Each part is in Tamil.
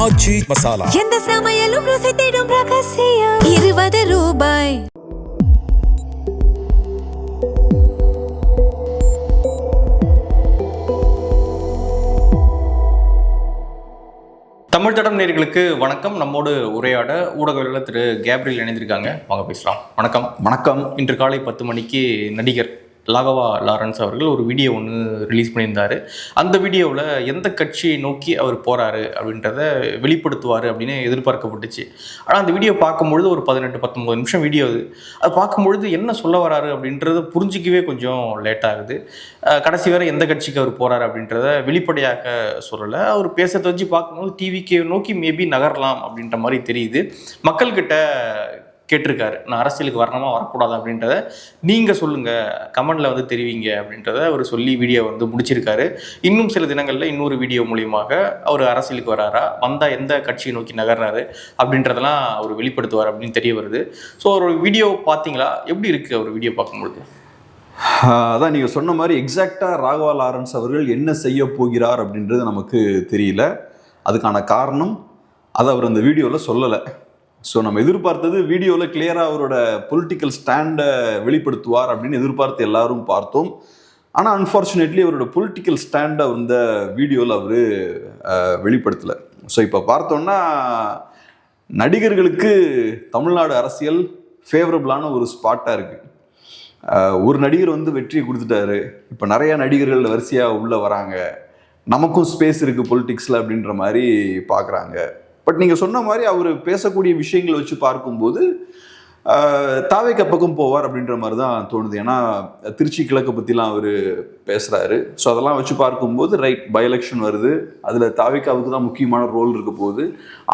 ஆச்சி மசாலா. எந்த சமையலும் ருசி தேடும் ரகசியம். 20 ரூபாய். தமிழ் தடம் நேயர்களுக்கு வணக்கம். நம்மோடு உரையாட ஊடகவியலாளர் திரு கேப்ரியல் இணைந்திருக்காங்க. வாங்க பேசலாம். வணக்கம். வணக்கம். இன்று காலை 10 மணிக்கு நடிகர் ராகவா லாரன்ஸ் அவர்கள் ஒரு வீடியோ ஒன்று ரிலீஸ் பண்ணியிருந்தார். அந்த வீடியோவில் எந்த கட்சியை நோக்கி அவர் போகிறாரு அப்படின்றத வெளிப்படுத்துவார் அப்படின்னு எதிர்பார்க்கப்பட்டுச்சு. ஆனால் அந்த வீடியோ பார்க்கும்பொழுது ஒரு 18-19 நிமிஷம் வீடியோ அது பார்க்கும்பொழுது என்ன சொல்ல வராரு அப்படின்றத புரிஞ்சிக்கவே கொஞ்சம் லேட் ஆகுது. கடைசி வரை எந்த கட்சிக்கு அவர் போகிறாரு அப்படின்றத வெளிப்படையாக சொல்லலை. அவர் பேசுறதை வச்சு பார்க்கும்போது டிவிக்கு நோக்கி மேபி நகரலாம் அப்படின்ற மாதிரி தெரியுது. மக்கள்கிட்ட கேட்டிருக்காரு, நான் அரசியலுக்கு வரணுமா வரக்கூடாது அப்படின்றத நீங்கள் சொல்லுங்கள், கமெண்டில் வந்து தெரிவிங்க அப்படின்றத அவர் சொல்லி வீடியோ வந்து முடிச்சிருக்காரு. இன்னும் சில தினங்களில் இன்னொரு வீடியோ மூலியமாக அவர் அரசியலுக்கு வராரா, வந்தால் எந்த கட்சியை நோக்கி நகர்றாரு அப்படின்றதெல்லாம் அவர் வெளிப்படுத்துவார் அப்படின்னு தெரிய வருது. ஸோ ஒரு வீடியோ பார்த்தீங்களா, எப்படி இருக்குது அவர் வீடியோ பார்க்கும்பொழுது? அதான் நீங்கள் சொன்ன மாதிரி எக்ஸாக்டாக ராகவா லாரன்ஸ் அவர்கள் என்ன செய்ய போகிறார் அப்படின்றது நமக்கு தெரியல. அதுக்கான காரணம் அதை அவர் அந்த வீடியோவில் சொல்லலை. ஸோ நம்ம எதிர்பார்த்தது வீடியோவில் கிளியராக அவரோட பொலிட்டிக்கல் ஸ்டாண்டை வெளிப்படுத்துவார் அப்படின்னு எதிர்பார்த்து எல்லாரும் பார்த்தோம். ஆனால் அன்ஃபார்ச்சுனேட்லி அவரோட பொலிட்டிக்கல் ஸ்டாண்டை இந்த வீடியோவில் அவர் வெளிப்படுத்தலை. ஸோ இப்போ பார்த்தோன்னா நடிகர்களுக்கு தமிழ்நாடு அரசியல் ஃபேவரபிளான ஒரு ஸ்பாட்டாக இருக்குது. ஒரு நடிகர் வந்து வெற்றியை கொடுத்துட்டாரு, இப்போ நிறையா நடிகர்கள் வரிசையாக உள்ளே வராங்க, நமக்கும் ஸ்பேஸ் இருக்குது பொலிட்டிக்ஸில் அப்படின்ற மாதிரி பார்க்குறாங்க. பட் நீங்கள் சொன்ன மாதிரி அவர் பேசக்கூடிய விஷயங்களை வச்சு பார்க்கும்போது தாவேக்கா பக்கம் போவார் அப்படின்ற மாதிரி தான் தோணுது. ஏன்னா திருச்சி கிழக்கை பற்றிலாம் அவர் பேசுகிறாரு. ஸோ அதெல்லாம் வச்சு பார்க்கும்போது ரைட், பை எலெக்ஷன் வருது, அதில் தாவேக்காவுக்கு தான் முக்கியமான ரோல் இருக்க போகுது,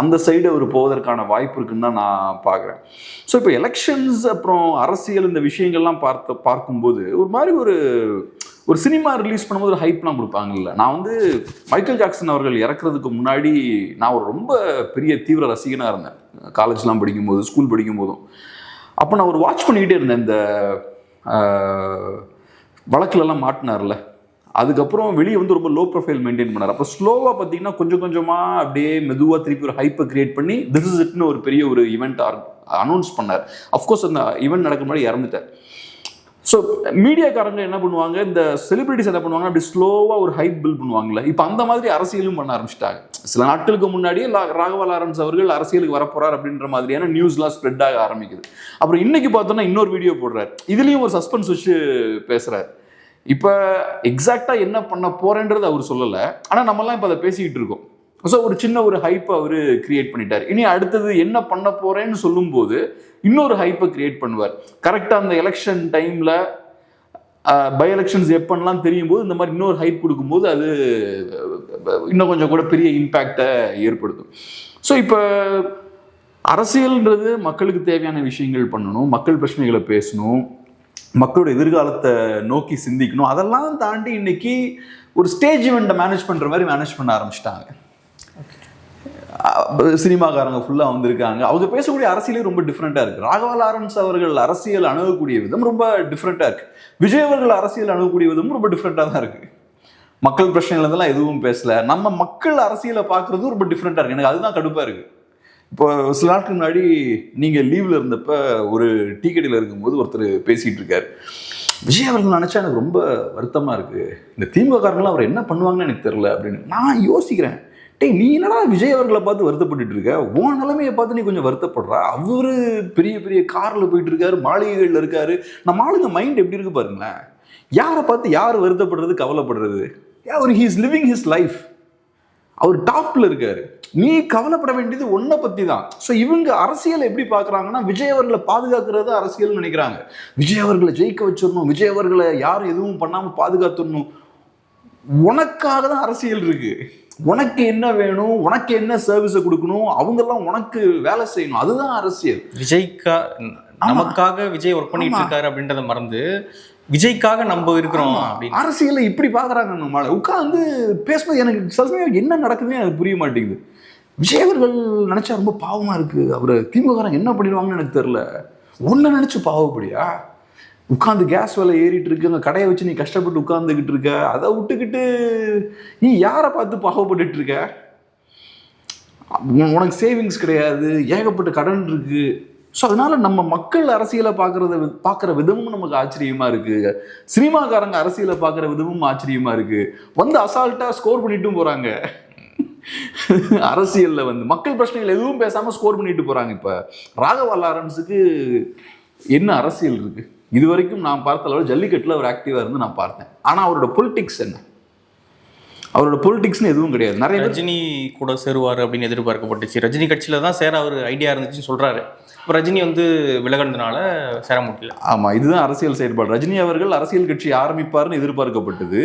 அந்த சைடு அவர் போவதற்கான வாய்ப்பு இருக்குன்னு தான் நான் பார்க்குறேன். ஸோ இப்போ எலெக்ஷன்ஸ் அப்புறம் அரசியல் இந்த விஷயங்கள்லாம் பார்க்கும்போது ஒரு மாதிரி ஒரு சினிமா ரிலீஸ் பண்ணும்போது ஒரு ஹைப்லாம் கொடுப்பாங்கல்ல. நான் வந்து மைக்கேல் ஜாக்சன் அவர்கள் இறக்குறதுக்கு முன்னாடி நான் ஒரு ரொம்ப பெரிய தீவிர ரசிகனாக இருந்தேன். காலேஜ்லாம் படிக்கும்போது, ஸ்கூல் படிக்கும் போதும். அப்போ நான் ஒரு வாட்ச் பண்ணிக்கிட்டே இருந்தேன். இந்த வழக்குலலாம் மாட்டினார்ல, அதுக்கப்புறம் வெளியே வந்து ரொம்ப லோ ப்ரொஃபைல் மெயின்டைன் பண்ணார். அப்போ ஸ்லோவாக பார்த்தீங்கன்னா கொஞ்சம் கொஞ்சமாக அப்படியே மெதுவாக திருப்பி ஒரு ஹைப்பை கிரியேட் பண்ணி திஸ் இஸ் இட்னு ஒரு பெரிய ஒரு ஈவெண்ட் அனௌன்ஸ் பண்ணார். அஃப்கோர்ஸ் அந்த ஈவெண்ட் நடக்க முன்னாடி இறந்துட்டார். ஸோ மீடியாக்காரங்க என்ன பண்ணுவாங்க, இந்த செலிபிரிட்டிஸ் என்ன பண்ணுவாங்க, அப்படி ஸ்லோவாக ஒரு ஹைப் பில்ட் பண்ணுவாங்கல்ல. இப்போ அந்த மாதிரி அரசியலும் பண்ண ஆரம்பிச்சிட்டாங்க. சில நாட்களுக்கு முன்னாடியே ராகவா லாரன்ஸ் அவர்கள் அரசியலுக்கு வரப்போறார் அப்படின்ற மாதிரியான நியூஸ்லாம் ஸ்ப்ரெட் ஆக ஆரம்பிக்குது. அப்புறம் இன்னைக்கு பார்த்தோன்னா இன்னொரு வீடியோ போடுறாரு, இதுலேயும் ஒரு சஸ்பென்ஸ் வச்சு பேசுறாரு. இப்போ எக்ஸாக்டாக என்ன பண்ண போறேன்றது அவர் சொல்லலை, ஆனால் நம்மலாம் இப்போ அதை பேசிக்கிட்டு இருக்கோம். ஸோ ஒரு சின்ன ஒரு ஹைப்பை அவர் கிரியேட் பண்ணிட்டார். இனி அடுத்தது என்ன பண்ண போறேன்னு சொல்லும்போது இன்னொரு ஹைப்பை கிரியேட் பண்ணுவார். கரெக்டாக அந்த எலெக்ஷன் டைமில் பை எலெக்ஷன்ஸ் எப்போலாம் தெரியும் போது இந்த மாதிரி இன்னொரு ஹைப் கொடுக்கும்போது அது இன்னும் கொஞ்சம் கூட பெரிய இம்பேக்டை ஏற்படுத்தும். ஸோ இப்போ அரசியல்ன்றது மக்களுக்கு தேவையான விஷயங்கள் பண்ணணும், மக்கள் பிரச்சனைகளை பேசணும், மக்களோட எதிர்காலத்தை நோக்கி சிந்திக்கணும். அதெல்லாம் தாண்டி இன்னைக்கு ஒரு ஸ்டேஜ் இவெண்ட்டை மேனேஜ் பண்ணுற மாதிரி மேனேஜ் பண்ண ஆரம்பிச்சிட்டாங்க. சினிமாக்காரங்க ஃபுல்லாக வந்திருக்காங்க, அவங்க பேசக்கூடிய அரசியலே ரொம்ப டிஃப்ரெண்ட்டாக இருக்குது. ராகவா லாரன்ஸ் அவர்கள் அரசியல் அணுகக்கூடிய விதம் ரொம்ப டிஃப்ரெண்ட்டாக இருக்குது. விஜய் அவர்கள் அரசியல் அணுகக்கூடிய விதமும் ரொம்ப டிஃப்ரெண்ட்டாக தான் இருக்குது. மக்கள் பிரச்சனைகள் எதுவும் பேசல, நம்ம மக்கள் அரசியலை பார்க்குறதும் ரொம்ப டிஃப்ரெண்ட்டாக இருக்குது. எனக்கு அதுதான் கடுப்பாக இருக்குது. இப்போ சில நாட்களுக்கு முன்னாடி நீங்கள் லீவில் இருந்தப்ப ஒரு டீ கடையில் இருக்கும்போது ஒருத்தர் பேசிகிட்டு இருக்கார், விஜய் அவர்கள் நினச்சா எனக்கு ரொம்ப வருத்தமாக இருக்குது, இந்த திமுககாரங்களாம் அவர் என்ன பண்ணுவாங்கன்னு எனக்கு தெரில அப்படின்னு. நான் யோசிக்கிறேன், நீ என்னடா விஜய் அவர்களை பார்த்து வருத்தப்பட்டு இருக்க, உன் நிலைமையை பார்த்து நீ கொஞ்சம் வருத்தப்படுறா. அவரு பெரிய பெரிய காரில் போயிட்டு இருக்காரு, மாளிகைகளில் இருக்காரு. நம்ம ஆளுங்க மைண்ட் எப்படி இருக்கு பாருங்களேன். யாரை பார்த்து யார் வருத்தப்படுறது, கவலைப்படுறது? அவர் ஹீஸ் லிவிங் ஹிஸ் லைஃப், அவர் டாப்ல இருக்காரு. நீ கவலைப்பட வேண்டியது ஒன்றை பற்றி தான். ஸோ இவங்க அரசியல் எப்படி பார்க்குறாங்கன்னா, விஜய் அவர்களை பாதுகாக்கிறது அரசியல்னு நினைக்கிறாங்க. விஜய் அவர்களை ஜெயிக்க வச்சிடணும், விஜய் அவர்களை யாரும் எதுவும் பண்ணாமல் பாதுகாத்துடணும். உனக்காக தான் அரசியல் இருக்கு. உனக்கு என்ன வேணும், உனக்கு என்ன சர்வீஸை கொடுக்கணும், அவங்கெல்லாம் உனக்கு வேலை செய்யணும், அதுதான் அரசியல். நமக்காக விஜய் ஒர்க் பண்ணிட்டு இருக்காரு அப்படின்றத மறந்து விஜய்க்காக நம்ம இருக்கிறோம். அரசியலை இப்படி பாக்குறாங்க. நம்மளால உட்காந்து பேசும்போது எனக்கு சில சமயம் என்ன நடக்குதுன்னு எனக்கு புரிய மாட்டேங்குது. விஜய் அவர்கள் நினைச்சா ரொம்ப பாவமா இருக்கு, அவர் திமுககாரங்க என்ன பண்ணிடுவாங்கன்னு எனக்கு தெரியல. ஒன்னு நினைச்சு பாவப்படியா? உட்காந்து கேஸ் விலை ஏறிட்டு இருக்கு, அங்கே கடையை வச்சு நீ கஷ்டப்பட்டு உட்காந்துக்கிட்டு இருக்க, அதை விட்டுக்கிட்டு நீ யாரை பார்த்து பாவப்பட்டு இருக்க? உனக்கு சேவிங்ஸ் கிடையாது, ஏகப்பட்ட கடன் இருக்கு. ஸோ அதனால நம்ம மக்கள் அரசியலை பார்க்குற விதமும் நமக்கு ஆச்சரியமா இருக்கு. சினிமாக்காரங்க அரசியலை பார்க்குற விதமும் ஆச்சரியமா இருக்கு. வந்து அசால்ட்டா ஸ்கோர் பண்ணிட்டும் போறாங்க. அரசியல்ல வந்து மக்கள் பிரச்சனைகள் எதுவும் பேசாம ஸ்கோர் பண்ணிட்டு போறாங்க. இப்ப ராகவா லாரன்ஸுக்கு என்ன அரசியல் இருக்கு? இது வரைக்கும் நான் பார்த்த அளவு ஜல்லிக்கட்டுல அவர் ஆக்டிவா இருந்து நான் பார்த்தேன். ஆனா அவரோட பொலிட்டிக்ஸ் என்ன? அவரோட பொலிட்டிக்ஸ்னு எதுவும் கிடையாது. நிறைய ரஜினி கூட சேருவார் அப்படின்னு எதிர்பார்க்கப்பட்டுச்சு. ரஜினி கட்சியில தான் சேர அவர் ஐடியா இருந்துச்சுன்னு சொல்றாரு. இப்போ ரஜினி வந்து விலகினதுனால சேர முடியல. ஆமா, இதுதான் அரசியல் செயல்பாடு. ரஜினி அவர்கள் அரசியல் கட்சி ஆரம்பிப்பார்னு எதிர்பார்க்கப்பட்டது.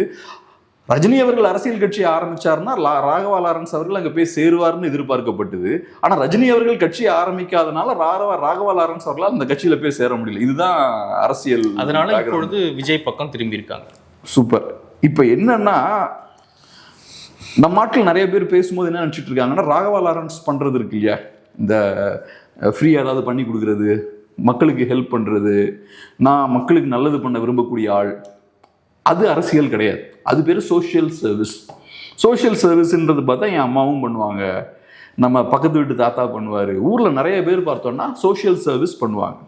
ரஜினி அவர்கள் அரசியல் கட்சி ஆரம்பிச்சாருன்னா ராகவா லாரன்ஸ் அவர்கள் அங்க போய் சேருவார்னு எதிர்பார்க்கப்பட்டது. ஆனா ரஜினி அவர்கள் கட்சி ஆரம்பிக்காதனால ராகவா லாரன்ஸ் அவர்களால் அந்த கட்சியில போய் சேர முடியல. இதுதான் அரசியல். அதனால இப்பொழுது விஜய் பக்கம் திரும்பி இருக்காங்க. சூப்பர். இப்ப என்னன்னா, நம்ம நாட்டில் நிறைய பேர் பேசும்போது என்ன நினச்சிட்டு இருக்காங்கன்னா, ராகவா லாரன்ஸ் பண்ணுறது இருக்கு இல்லையா, இந்த ஃப்ரீயாக ஏதாவது பண்ணி கொடுக்குறது, மக்களுக்கு ஹெல்ப் பண்ணுறது, நான் மக்களுக்கு நல்லது பண்ண விரும்பக்கூடிய ஆள், அது அரசியல் கிடையாது. அது பேர் சோஷியல் சர்வீஸ். சோஷியல் சர்வீஸ்ன்றது பார்த்தா என் அம்மாவும் பண்ணுவாங்க, நம்ம பக்கத்து வீட்டு தாத்தா பண்ணுவார், ஊரில் நிறைய பேர் பார்த்தோன்னா சோஷியல் சர்வீஸ் பண்ணுவாங்க.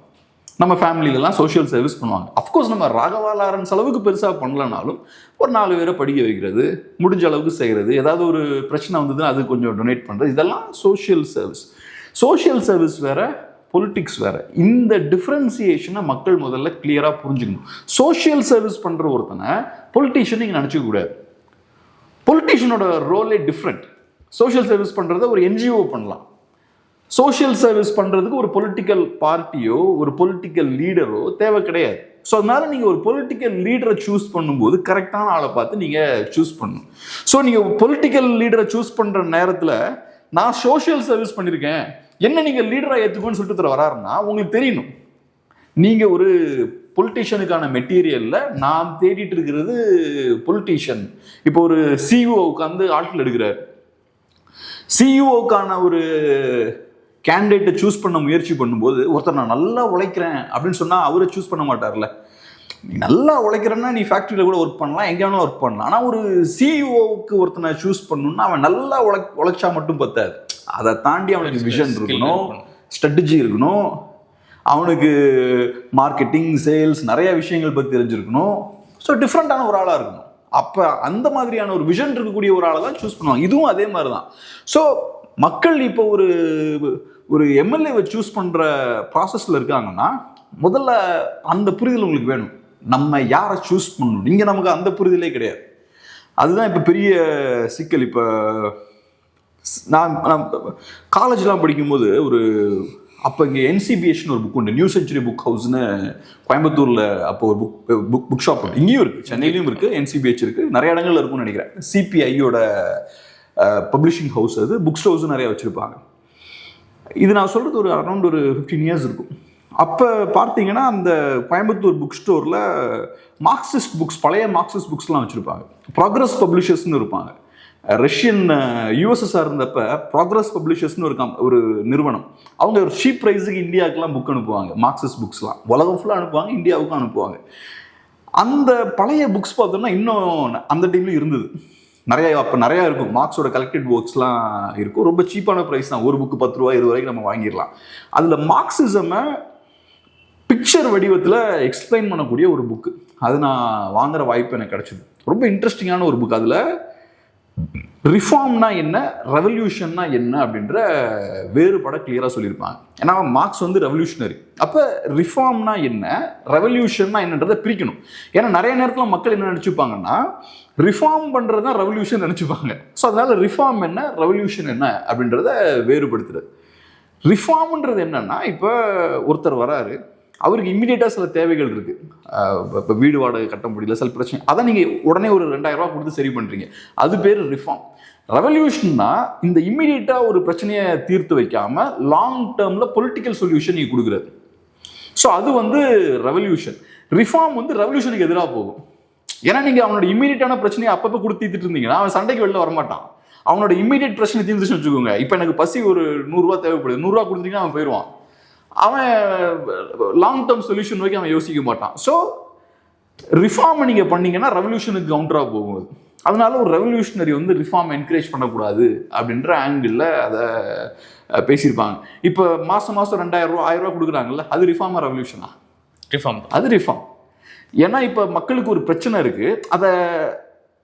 நம்ம ஃபேமிலியிலலாம் சோஷியல் சர்வீஸ் பண்ணுவாங்க. அஃப்கோர்ஸ் நம்ம ராகவா லாரன்ஸ் அளவுக்கு பெருசாக பண்ணலனாலும் ஒரு 4 பேரை படிக்க வைக்கிறது, முடிஞ்ச அளவுக்கு செய்கிறது, ஏதாவது ஒரு பிரச்சனை வந்ததுன்னா அது கொஞ்சம் டொனேட் பண்ணுறது, இதெல்லாம் சோஷியல் சர்வீஸ். சோஷியல் சர்வீஸ் வேற, பொலிட்டிக்ஸ் வேற. இந்த டிஃப்ரென்சியேஷனை மக்கள் முதல்ல கிளியராக புரிஞ்சுக்கணும். சோஷியல் சர்வீஸ் பண்ணுற ஒருத்தனை பொலிட்டீஷியன் நீங்கள் நினச்சிக்க கூடாது. பொலிட்டீஷியனோட ரோலே டிஃப்ரெண்ட். சோஷியல் சர்வீஸ் பண்ணுறத ஒரு என்ஜிஓ பண்ணலாம். சோஷியல் சர்வீஸ் பண்ணுறதுக்கு ஒரு பொலிட்டிக்கல் பார்ட்டியோ ஒரு பொலிட்டிக்கல் லீடரோ தேவை கிடையாது. ஸோ அதனால நீங்கள் ஒரு பொலிட்டிக்கல் லீடரை சூஸ் பண்ணும்போது கரெக்டான ஆளை பார்த்து நீங்கள் சூஸ் பண்ணணும். ஸோ நீங்கள் பொலிட்டிக்கல் லீடரை சூஸ் பண்ணுற நேரத்தில் நான் சோஷியல் சர்வீஸ் பண்ணியிருக்கேன், என்ன நீங்கள் லீடராக ஏற்றுக்கோன்னு சொல்லிட்டு வராருன்னா உங்களுக்கு தெரியணும், நீங்கள் ஒரு பொலிட்டிஷியனுக்கான மெட்டீரியலில் நான் தேடிட்டு இருக்கிறது பொலிட்டிஷியன். இப்போ ஒரு சிஇஓ உட்காந்து ஆட்கள் எடுக்கிறார், சிஇஓக்கான ஒரு கேண்டிடேட்டை சூஸ் பண்ண முயற்சி பண்ணும்போது ஒருத்தர் நான் நல்லா உழைக்கிறேன் அப்படின்னு சொன்னால் அவரை சூஸ் பண்ண மாட்டார்ல. நீ நல்லா உழைக்கிறேன்னா நீ ஃபேக்ட்ரியில் கூட ஒர்க் பண்ணலாம், எங்கே வேணாலும் ஒர்க் பண்ணலாம். ஆனால் ஒரு சிஇஓவுக்கு ஒருத்தனை சூஸ் பண்ணணும்னா அவன் நல்லா உழைச்சா மட்டும் பத்தாது, அதை தாண்டி அவனுக்கு விஷன் இருக்கணும், ஸ்ட்ராட்டஜி இருக்கணும், அவனுக்கு மார்க்கெட்டிங், சேல்ஸ், நிறைய விஷயங்கள் பற்றி தெரிஞ்சிருக்கணும். ஸோ டிஃப்ரெண்ட்டான ஒரு ஆளாக இருக்கணும். அப்போ அந்த மாதிரியான ஒரு விஷன் இருக்கக்கூடிய ஒரு ஆளை தான் சூஸ் பண்ணுவாங்க. இதுவும் அதே மாதிரி தான். ஸோ மக்கள் இப்போ ஒரு எம்எல்ஏவை சூஸ் பண்ணுற ப்ராசஸில் இருக்காங்கன்னா முதல்ல அந்த புரிதல் உங்களுக்கு வேணும். நம்ம யாரை சூஸ் பண்ணணும், இங்கே நமக்கு அந்த புரிதலே கிடையாது. அதுதான் இப்போ பெரிய சிக்கல். இப்போ நான் காலேஜ்லாம் படிக்கும்போது அப்போ இங்கே என்சிபிஎஸ்னு ஒரு புக் உண்டு, நியூ செஞ்சுரி புக் ஹவுஸ்னு கோயம்புத்தூரில் அப்போ ஒரு புக் ஷாப் உண்டு. இங்கேயும் இருக்குது, சென்னையிலையும் இருக்குது, என்சிபிஎச் இருக்குது, நிறைய இடங்கள்ல இருக்கும்னு நினைக்கிறேன். சிபிஐயோட பப்ளிஷிங் ஹவுஸ் அது, புக் ஸ்டோர்ஸும் நிறையா வச்சுருப்பாங்க. இது நான் சொல்கிறது ஒரு அரௌண்ட் ஒரு 15 இயர்ஸ் இருக்கும். அப்போ பார்த்தீங்கன்னா அந்த கோயம்புத்தூர் புக் ஸ்டோரில் மார்க்சிஸ்ட் புக்ஸ், பழைய மார்க்சிஸ்ட் புக்ஸ்லாம் வச்சுருப்பாங்க. ப்ராக்ரஸ் பப்ளிஷர்ஸ்னு இருப்பாங்க. ரஷ்யன் யூஎஸ்எஸ்ஆர் இருந்தப்ப ப்ராக்ரஸ் பப்ளிஷர்ஸ்னு ஒரு நிறுவனம், அவங்க ஒரு சீப் ப்ரைஸுக்கு இந்தியாவுக்குலாம் புக் அனுப்புவாங்க. மார்க்சிஸ்ட் புக்ஸ்லாம் உலகம் ஃபுல்லாக அனுப்புவாங்க, இந்தியாவுக்கும் அனுப்புவாங்க. அந்த பழைய புக்ஸ் பார்த்தோம்னா இன்னும் அந்த டைம்ல இருந்தது அப்போ நிறையா இருக்கும். மார்க்ஸோட கலெக்டட் ஒர்க்ஸ்லாம் இருக்கும், ரொம்ப சீப்பான ப்ரைஸ் தான், ஒரு புக்கு 10 ரூபா 20 ரூபாய்க்கு நம்ம வாங்கிடலாம். அதில் மார்க்சிசமை பிக்சர் வடிவத்தில் எக்ஸ்பிளைன் பண்ணக்கூடிய ஒரு புக்கு, அது நான் வாங்குற வாய்ப்பு எனக்கு கிடைச்சிது. ரொம்ப இன்ட்ரெஸ்டிங்கான ஒரு புக். அதில் ரிஃபார்ம்னா என்ன, ரெவல்யூஷன்னா என்ன அப்படின்ற வேறுபாட கிளியராக சொல்லியிருப்பாங்க. ஏன்னா மார்க்ஸ் ரெவல்யூஷனரி. அப்போ ரிஃபார்ம்னா என்ன, ரெவல்யூஷன்னா என்னன்றதை பிரிக்கணும். ஏன்னா நிறைய நேரத்தில் மக்கள் என்ன நினச்சிப்பாங்கன்னா ரிஃபார்ம் பண்ணுறது தான் ரெவல்யூஷன் நினச்சிப்பாங்க. ஸோ அதனால ரிஃபார்ம் என்ன, ரெவல்யூஷன் என்ன அப்படின்றத வேறுபடுத்துறது. ரிஃபார்ம்ன்றது என்னன்னா, இப்போ ஒருத்தர் வராரு, அவருக்கு இம்மிடியேட்டாக சில தேவைகள் இருக்குது. இப்போ வீடு வாடகை கட்ட முடியல, சில பிரச்சனை, அதை நீங்கள் உடனே ஒரு 2000 ரூபா கொடுத்து சரி பண்ணுறீங்க, அது பேர் ரிஃபார்ம். ரெவல்யூஷன்னா இந்த இம்மிடியேட்டாக ஒரு பிரச்சனையை தீர்த்து வைக்காமல் லாங் டேர்மில் பொலிட்டிக்கல் சொல்யூஷன் நீங்கள் கொடுக்குறது. ஸோ அது ரெவல்யூஷன். ரிஃபார்ம் ரெவல்யூஷனுக்கு எதிராக போகும். ஏன்னா நீங்கள் அவனோட இம்மிடியேட்டான பிரச்சனையை அப்பப்போ கொடுத்து தீர்த்துட்டு இருந்தீங்கன்னா அவன் சண்டைக்கு வெளில வரமாட்டான். அவனோட இம்மிடியேட் பிரச்சனை தீர்ந்துச்சுன்னு வச்சுக்கோங்க. இப்போ எனக்கு பசி ஒரு 100 ரூபா தேவைப்படுது, 100 ரூபா கொடுத்தீங்கன்னா அவன் போயிடுவான். அவன் லாங் டேர்ம் சொல்யூஷன் நோக்கி அவன் யோசிக்க மாட்டான். ஸோ ரிஃபார்மை நீங்கள் பண்ணீங்கன்னா ரெவல்யூஷனுக்கு கவுண்டராக போகுது. அதனால ஒரு ரெவல்யூஷனரி வந்து ரிஃபார்ம் என்கரேஜ் பண்ணக்கூடாது அப்படின்ற ஆங்கிளில் அதை பேசியிருப்பாங்க. இப்போ மாதம் 2000 ரூபா 1000 ரூபா கொடுக்குறாங்கல்ல, அது ரிஃபார்மா ரெவல்யூஷனா? ரிஃபார்ம். அது ரிஃபார்ம். ஏன்னா இப்போ மக்களுக்கு ஒரு பிரச்சனை இருக்கு,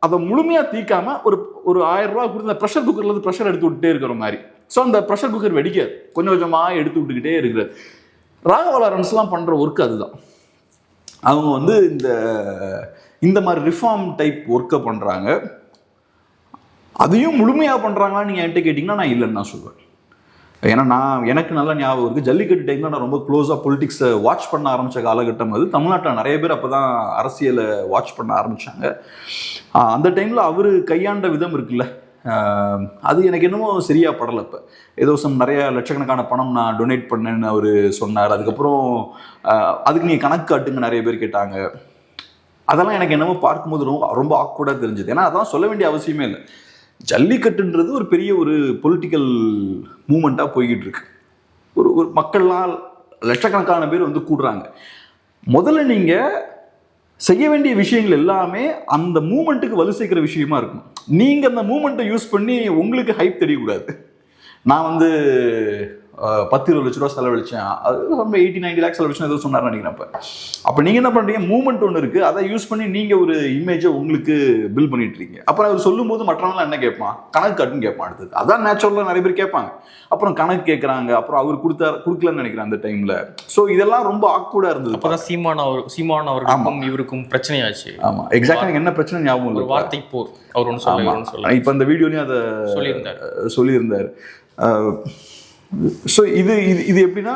அதை முழுமையாக தீக்காம ஒரு 1000 ரூபா கொடுத்து அந்த ப்ரெஷர் குக்கர்லேருந்து ப்ரெஷர் எடுத்து விட்டுட்டே இருக்கிற மாதிரி. ஸோ அந்த ப்ரெஷர் குக்கர் வெடிக்காது, கொஞ்சம் கொஞ்சமாக எடுத்து விட்டுக்கிட்டே இருக்கிறது. ராகவா லாரன்ஸ்லாம் பண்ணுற ஒர்க் அதுதான். அவங்க வந்து இந்த மாதிரி ரிஃபார்ம் டைப் ஒர்க்கை பண்ணுறாங்க. அதையும் முழுமையாக பண்ணுறாங்களான்னு நீங்கள் என்கிட்ட கேட்டிங்கன்னா நான் இல்லைன்னு நான் சொல்லுவேன். ஏன்னா எனக்கு நல்லா ஞாபகம் இருக்குது, ஜல்லிக்கட்டு டைமில் நான் ரொம்ப க்ளோஸாக பொலிட்டிக்ஸை வாட்ச் பண்ண ஆரம்பித்த காலகட்டம் அது. தமிழ்நாட்டில் நிறைய பேர் அப்போ தான் அரசியலை வாட்ச் பண்ண ஆரம்பித்தாங்க. அந்த டைமில் அவர் கையாண்ட விதம் இருக்குல்ல, அது எனக்கு என்னமோ சரியாக படலை. இப்போ ஏதோ நிறைய லட்சக்கணக்கான பணம் நான் டொனேட் பண்ணேன்னு அவர் சொன்னார். அதுக்கப்புறம் அதுக்கு நீங்கள் கணக்கு காட்டுங்க நிறைய பேர் கேட்டாங்க. அதெல்லாம் எனக்கு என்னமோ பார்க்கும்போது ரொம்ப ஆக்வர்டாக தெரிஞ்சது. ஏன்னா அதான் சொல்ல வேண்டிய அவசியமே இல்லை. ஜல்லிக்கட்டுன்றது ஒரு பெரிய ஒரு பொலிட்டிக்கல் மூமெண்ட்டாக போய்கிட்டு இருக்கு. ஒரு மக்கள்லாம் லட்சக்கணக்கான பேர் வந்து கூடுறாங்க. முதல்ல நீங்கள் செய்ய வேண்டிய விஷயங்கள் எல்லாமே அந்த மூமெண்ட்டுக்கு வலு சேர்க்கிற விஷயமா இருக்கும். நீங்கள் அந்த மூமெண்ட்டை யூஸ் பண்ணி உங்களுக்கு ஹைப் தெரியக்கூடாது. நான் வந்து 10-20 லட்ச ரூபா செலவழிச்சேன், அது ரொம்ப 80-90 லேக்ஸ் செலவழிச்சேன் ஏதோ சொன்னார் நினைக்கிறேன். அப்போ நீங்கள் என்ன பண்ணுறீங்க, மூமெண்ட் ஒன்று இருக்குது, அதை யூஸ் பண்ணி நீங்கள் ஒரு இமேஜை உங்களுக்கு பில்ட் பண்ணிட்டு இருக்கீங்க. அப்புறம் அவர் சொல்லும் போது மற்றவங்களாம் என்ன கேட்பான், கணக்கு காட்டுன்னு கேட்பான். அடுத்தது அதான் நேச்சுரலாக நிறைய பேர் கேட்பாங்க. அப்புறம் கணக்கு கேட்குறாங்க, அப்புறம் அவர் கொடுக்கலன்னு நினைக்கிறேன் அந்த டைமில். ஸோ இதெல்லாம் ரொம்ப ஆக்வர்டாக இருந்தது. அப்போ தான் சீமான் அவருக்கும் இவருக்கும் பிரச்சனையாச்சு. ஆமாம், எக்ஸாக்டாக என்ன பிரச்சனை ஞாபகம் இல்லை, வார்த்தை போர் அவர் ஒன்று சொல்ல. இப்போ அந்த வீடியோலையும் அதை சொல்லியிருந்தார். ஸோ இது எப்படின்னா,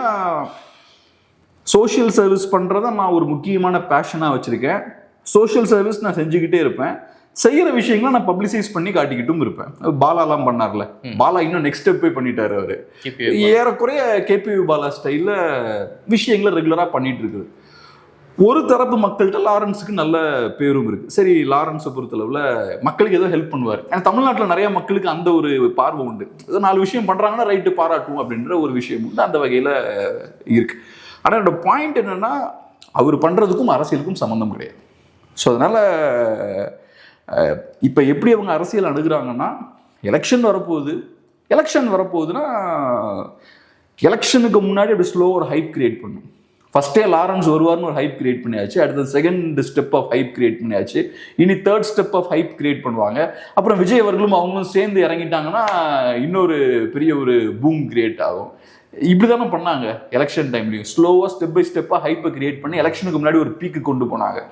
சோஷியல் சர்வீஸ் பண்ணுறத நான் ஒரு முக்கியமான பேஷனாக வச்சுருக்கேன். சோஷியல் சர்வீஸ் நான் செஞ்சுக்கிட்டே இருப்பேன். செய்கிற விஷயங்களை நான் பப்ளிசைஸ் பண்ணி காட்டிக்கிட்டும் இருப்பேன். பாலாலாம் பண்ணார்ல, பாலா இன்னும் நெக்ஸ்ட் ஸ்டெப் போய் பண்ணிட்டாரு. அவர் ஏறக்குறைய கேபி பாலா ஸ்டைலில் விஷயங்களை ரெகுலராக பண்ணிட்டு இருக்குது. ஒரு தரப்பு மக்கள்கிட்ட லாரன்ஸுக்கு நல்ல பேரும் இருக்குது. சரி, லாரன்ஸை பொறுத்தளவில் மக்களுக்கு ஏதோ ஹெல்ப் பண்ணுவார். ஏன்னா தமிழ்நாட்டில் நிறைய மக்களுக்கு அந்த ஒரு பார்வை உண்டு. ஏதோ 4 விஷயம் பண்ணுறாங்கன்னா ரைட்டு பாராட்டும் அப்படின்ற ஒரு விஷயம் உண்டு, அந்த வகையில் இருக்குது. ஆனால் என்னோட பாயிண்ட் என்னென்னா, அவர் பண்ணுறதுக்கும் அரசியலுக்கும் சம்மந்தம் கிடையாது. ஸோ அதனால் இப்போ எப்படி அவங்க அரசியல் அணுகிறாங்கன்னா, எலெக்ஷன் வரப்போகுதுன்னா எலெக்ஷனுக்கு முன்னாடி அப்படி ஸ்லோவாக ஒரு ஹைப் கிரியேட் பண்ணும். ஃபர்ஸ்டே லாரன்ஸ் வருவார்னு ஒரு ஹைப் கிரியேட் பண்ணியாச்சு, அடுத்தது second step of hype create பண்ணியாச்சு, இனி third step of hype create பண்ணுவாங்க. அப்புறம் விஜய் அவர்களும் அவங்களும் சேர்ந்து இறங்கிட்டாங்கன்னா இன்னொரு பெரிய ஒரு பூம் கிரியேட் ஆகும். இப்படி தானே பண்ணாங்க எலெக்ஷன் டைம்லையும். ஸ்லோவாக ஸ்டெப் பை ஸ்டெப்பாக ஹைப்பை கிரியேட் பண்ணி எலெக்ஷனுக்கு முன்னாடி ஒரு பீக்கு கொண்டு போனாங்க.